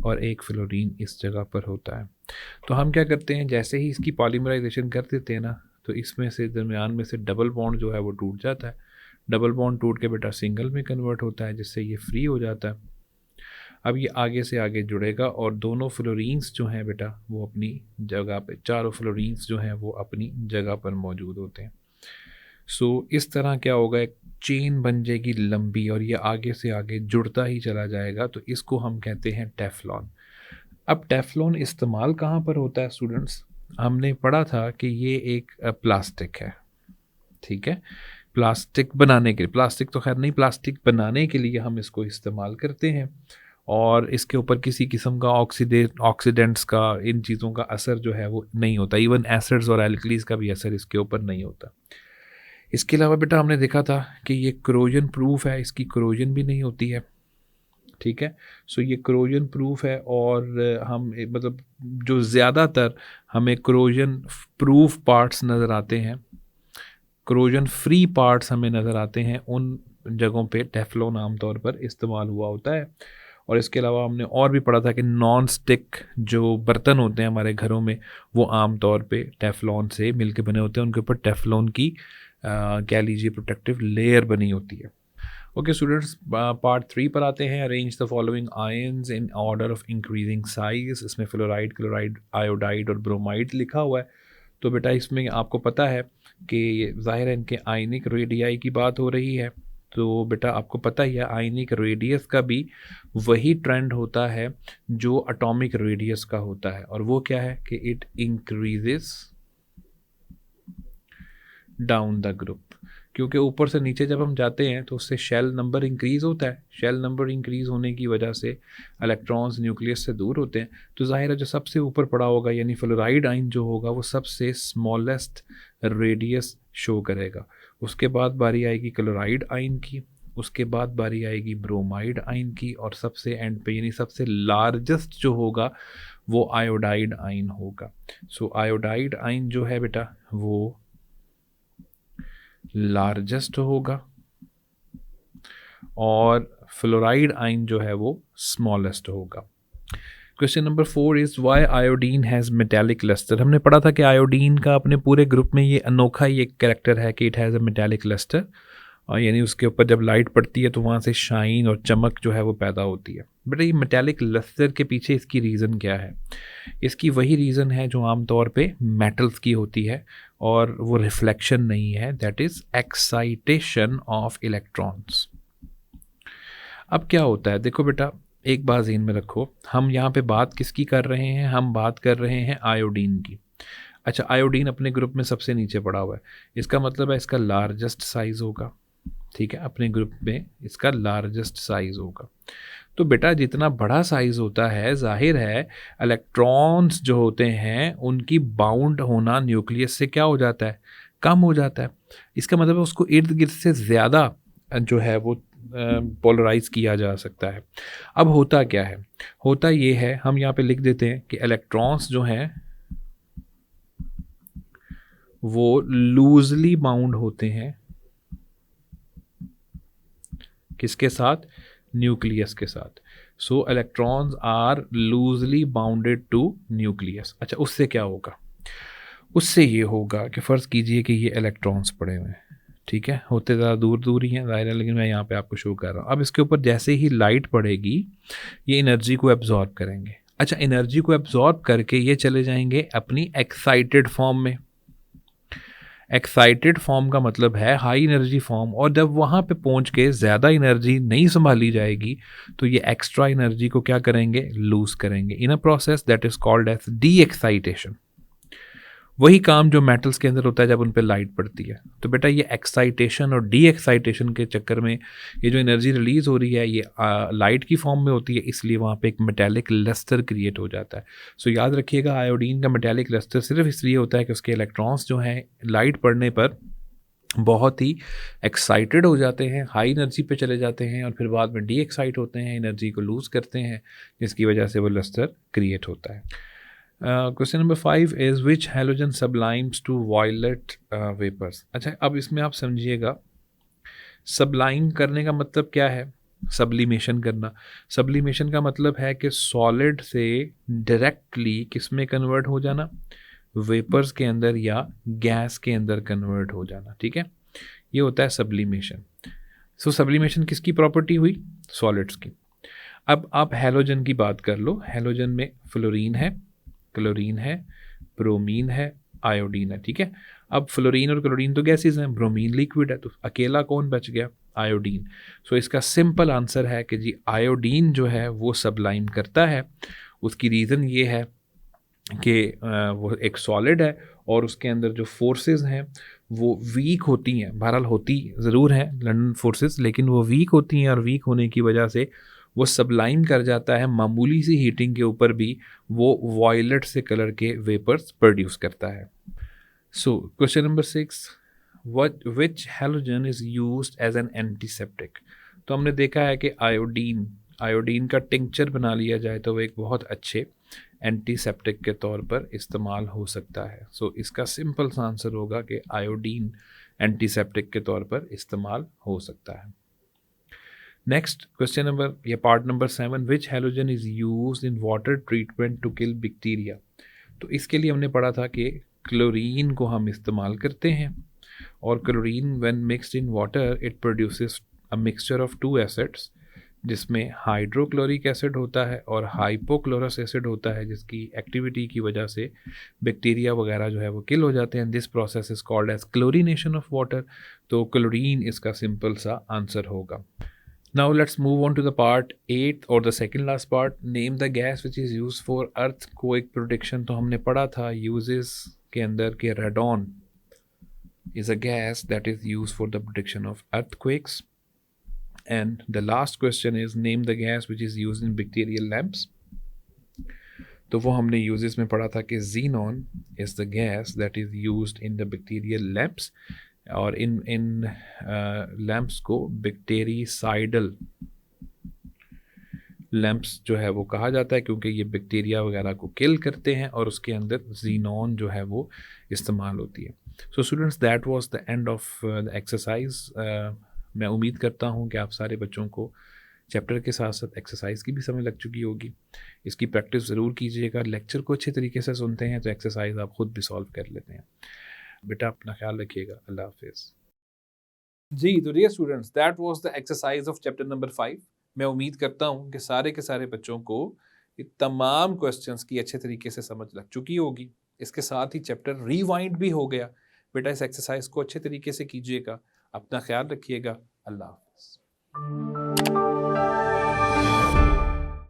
और एक फ्लोरीन इस जगह पर होता है। तो हम क्या करते हैं, जैसे ही इसकी पॉलीमराइजेशन कर देते हैं ना, तो इसमें से दरमियान में से डबल बॉन्ड जो है वो टूट जाता है। डबल बॉन्ड टूट के बेटा सिंगल में कन्वर्ट होता है, जिससे ये फ्री हो जाता है। अब ये आगे से आगे जुड़ेगा और दोनों फ्लोरीन्स जो हैं बेटा वो अपनी जगह पे, चारों फ्लोरीन्स जो हैं वो अपनी जगह पर मौजूद होते हैं। सो इस तरह क्या होगा, एक चेन बन जाएगी लंबी और ये आगे से आगे जुड़ता ही चला जाएगा। तो इसको हम कहते हैं टेफ्लॉन। अब टेफ्लॉन इस्तेमाल कहाँ पर होता है स्टूडेंट्स? हमने पढ़ा था कि ये एक प्लास्टिक है, ठीक है? प्लास्टिक बनाने के लिए, प्लास्टिक तो खैर नहीं, प्लास्टिक बनाने के लिए हम इसको इस्तेमाल करते हैं और इसके ऊपर किसी किस्म का ऑक्सीडेंट्स का, इन चीज़ों का असर जो है वो नहीं होता। इवन एसिड्स और एल्कलीज का भी असर इसके ऊपर नहीं होता। इसके अलावा बेटा हमने देखा था कि ये क्रोजन प्रूफ है, इसकी क्रोजन भी नहीं होती है, ठीक है? सो ये क्रोजन प्रूफ है और हम मतलब जो ज़्यादातर हमें क्रोजन प्रूफ पार्ट्स नज़र आते हैं, क्रोजन फ्री पार्ट्स हमें नज़र आते हैं, उन जगहों पे टेफ्लॉन आमतौर पर इस्तेमाल हुआ होता है। और इसके अलावा हमने और भी पढ़ा था कि नॉन स्टिक जो बर्तन होते हैं हमारे घरों में, वो आम तौर पे टेफ्लॉन से मिलके बने होते हैं, उनके ऊपर टेफ्लॉन की कह लीजिए प्रोटेक्टिव लेयर बनी होती है। ओके स्टूडेंट्स, पार्ट 3 पर आते हैं। Arrange the following ions in order of increasing size. इसमें फ्लोराइड, क्लोराइड, आयोडाइड और ब्रोमाइड लिखा हुआ है। तो बेटा इसमें आपको पता है कि ज़ाहिर है इनके आयनिक रेडियाई की बात हो रही है। तो बेटा आपको पता ही है आयनिक रेडियस का भी वही ट्रेंड होता है जो एटॉमिक रेडियस का होता है, और वो क्या है कि it increases down the group. क्योंकि ऊपर से नीचे जब हम जाते हैं तो उससे शेल नंबर इंक्रीज़ होता है। शेल नंबर इंक्रीज़ होने की वजह से इलेक्ट्रॉन्स न्यूक्लियस से दूर होते हैं। तो ज़ाहिर है जो सबसे ऊपर पड़ा होगा यानी फ्लोराइड आयन जो होगा वो सबसे स्मॉलेस्ट रेडियस शो करेगा। उसके बाद बारी आएगी क्लोराइड आयन की, उसके बाद बारी आएगी ब्रोमाइड आयन की, और सबसे एंड पे यानी सबसे लार्जेस्ट जो होगा वो आयोडाइड आयन होगा। सो आयोडाइड आयन जो है बेटा वो लार्जेस्ट होगा और फ्लोराइड आयन जो है वो स्मॉलेस्ट होगा। Question number 4 is why iodine has metallic lustre. हमने पढ़ा था कि आयोडीन का अपने पूरे ग्रुप में ये अनोखा ही एक कैरेक्टर है कि it has a metallic lustre, और यानी उसके ऊपर जब लाइट पड़ती है तो वहाँ से शाइन और चमक जो है वो पैदा होती है। बेटा ये मेटालिक लस्टर के पीछे इसकी रीज़न क्या है? इसकी वही रीज़न है जो आमतौर पे मेटल्स की होती है, और वो रिफ्लेक्शन नहीं है, that is excitation of electrons. अब क्या होता है, देखो बेटा एक बात ज़हन में रखो, हम यहाँ पे बात किसकी कर रहे हैं? हम बात कर रहे हैं आयोडीन की। अच्छा, आयोडीन अपने ग्रुप में सबसे नीचे पड़ा हुआ है, इसका मतलब है इसका लार्जेस्ट साइज़ होगा, ठीक है? अपने ग्रुप में इसका लार्जेस्ट साइज़ होगा। तो बेटा जितना बड़ा साइज़ होता है जाहिर है इलेक्ट्रॉन्स जो होते हैं उनकी बाउंड होना न्यूक्लियस से क्या हो जाता है? कम हो जाता है। इसका मतलब है उसको इर्द गिर्द से ज़्यादा जो है वो पोलराइज किया जा सकता है। अब होता क्या है? होता ये है, हम यहाँ पे लिख देते हैं कि इलेक्ट्रॉन्स जो हैं वो लूजली बाउंड होते हैं, किसके साथ? न्यूक्लियस के साथ। So electrons are loosely bounded to nucleus. अच्छा, उससे क्या होगा? उससे ये होगा कि फ़र्ज़ कीजिए कि ये इलेक्ट्रॉन्स पड़े हुए हैं, ठीक है? होते ज़्यादा दूर दूर ही हैं ज़ाहिर है, लेकिन मैं यहाँ पे आपको शो कर रहा हूँ। अब इसके ऊपर जैसे ही लाइट पड़ेगी ये एनर्जी को एब्जॉर्ब करेंगे। अच्छा, एनर्जी को एब्जॉर्ब करके ये चले जाएंगे अपनी एक्साइटेड फॉर्म में। एक्साइटेड फॉर्म का मतलब है हाई एनर्जी फॉर्म, और जब वहाँ पे पहुँच के ज़्यादा एनर्जी नहीं संभाली जाएगी तो ये एक्स्ट्रा एनर्जी को क्या करेंगे? लूज़ करेंगे in a process that is called as de-excitation. वही काम जो मेटल्स के अंदर होता है जब उन पर लाइट पड़ती है। तो बेटा ये एक्साइटेशन और डी एक्साइटेशन के चक्कर में ये जो एनर्जी रिलीज़ हो रही है ये लाइट की फॉर्म में होती है, इसलिए वहाँ पे एक मेटालिक लस्टर क्रिएट हो जाता है। सो याद रखिएगा आयोडीन का मेटालिक लस्टर सिर्फ इसलिए होता है कि उसके इलेक्ट्रॉन्स जो हैं लाइट पड़ने पर बहुत ही एक्साइटेड हो जाते हैं, हाई एनर्जी पे चले जाते हैं, और फिर बाद में डी एक्साइट होते हैं, एनर्जी को लूज़ करते हैं, जिसकी वजह से वो लस्टर क्रिएट होता है। Question number 5 is which halogen sublimes to violet vapours. अच्छा, अब इसमें आप समझिएगा सब्लाइम करने का मतलब क्या है? सब्लिमेशन करना। सब्लिमेशन का मतलब है कि सॉलिड से डायरेक्टली किस में कन्वर्ट हो जाना? वेपर्स के अंदर या गैस के अंदर कन्वर्ट हो जाना, ठीक है? ये होता है सब्लिमेशन। सो सब्लिमेशन किसकी प्रॉपर्टी हुई? सॉलिड्स की। अब आप हैलोजन की बात कर लो। हैलोजन में फ्लोरीन है, क्लोरीन है, ब्रोमीन है, आयोडीन है, ठीक है? अब फ्लोरीन और क्लोरीन तो गैसेस हैं, ब्रोमीन लिक्विड है, तो अकेला कौन बच गया? आयोडीन। सो इसका सिंपल आंसर है कि जी आयोडीन जो है वो सब्लाइम करता है। उसकी रीज़न ये है कि वो एक सॉलिड है और उसके अंदर जो फोर्सेस हैं वो वीक होती हैं। बहरहाल होती ज़रूर हैं लंदन फोर्सेस, लेकिन वो वीक होती हैं और वीक होने की वजह से वो सबलाइम कर जाता है, मामूली सी हीटिंग के ऊपर भी वो वॉयलेट से कलर के वेपर्स प्रोड्यूस करता है। So question number 6, what which halogen is used as an antiseptic. तो हमने देखा है कि आयोडीन का टिंक्चर बना लिया जाए तो वो एक बहुत अच्छे एंटीसेप्टिक के तौर पर इस्तेमाल हो सकता है। सो इसका सिंपल सा आंसर होगा कि आयोडीन एंटीसेप्टिक के तौर पर इस्तेमाल हो सकता है। नेक्स्ट क्वेश्चन नंबर या part number 7, which halogen is used in water treatment to kill bacteria. तो इसके लिए हमने पढ़ा था कि क्लोरीन को हम इस्तेमाल करते हैं और chlorine when mixed in water it produces a mixture of 2 acids, जिसमें हाइड्रोक्लोरिक एसिड होता है और हाइपोक्लोरस एसिड होता है, जिसकी एक्टिविटी की वजह से बैक्टीरिया वगैरह जो है वो किल हो जाते हैं। This process is called as chlorination of water. तो क्लोरीन इसका सिंपल सा आंसर होगा। Now let's move on to the part 8 or the second last part. Name the gas which is used for earthquake protection. तो हमने पढ़ा था uses के अंदर कि radon is a gas that is used for the protection of earthquakes. And the last question is name the gas which is used in bacterial lamps. तो वो हमने uses में पढ़ा था कि xenon is the gas that is used in the bacterial lamps. और इन lamps को bactericidal lamps जो है वो कहा जाता है, क्योंकि ये बैक्टीरिया वगैरह को किल करते हैं और उसके अंदर जीनॉन जो है वो इस्तेमाल होती है। So students, that was the end of the exercise. मैं उम्मीद करता हूँ कि आप सारे बच्चों को चैप्टर के साथ साथ एक्सरसाइज की भी समझ लग चुकी होगी। इसकी प्रैक्टिस ज़रूर कीजिएगा। लेक्चर को अच्छे तरीके से सुनते हैं तो एक्सरसाइज आप खुद भी सॉल्व कर लेते हैं। बेटा अपना ख्याल रखिएगा। अल्लाह हाफिज़। जी, तो dear students, that was the exercise of chapter number 5। मैं उम्मीद करता हूँ कि सारे के सारे बच्चों को ये तमाम क्वेश्चंस की अच्छे तरीके से समझ लग चुकी होगी। इसके साथ ही चैप्टर रिवाइंड भी हो गया। बेटा इस एक्सरसाइज को अच्छे तरीके से कीजिएगा। अपना ख्याल रखिएगा। अल्लाह हाफिज़।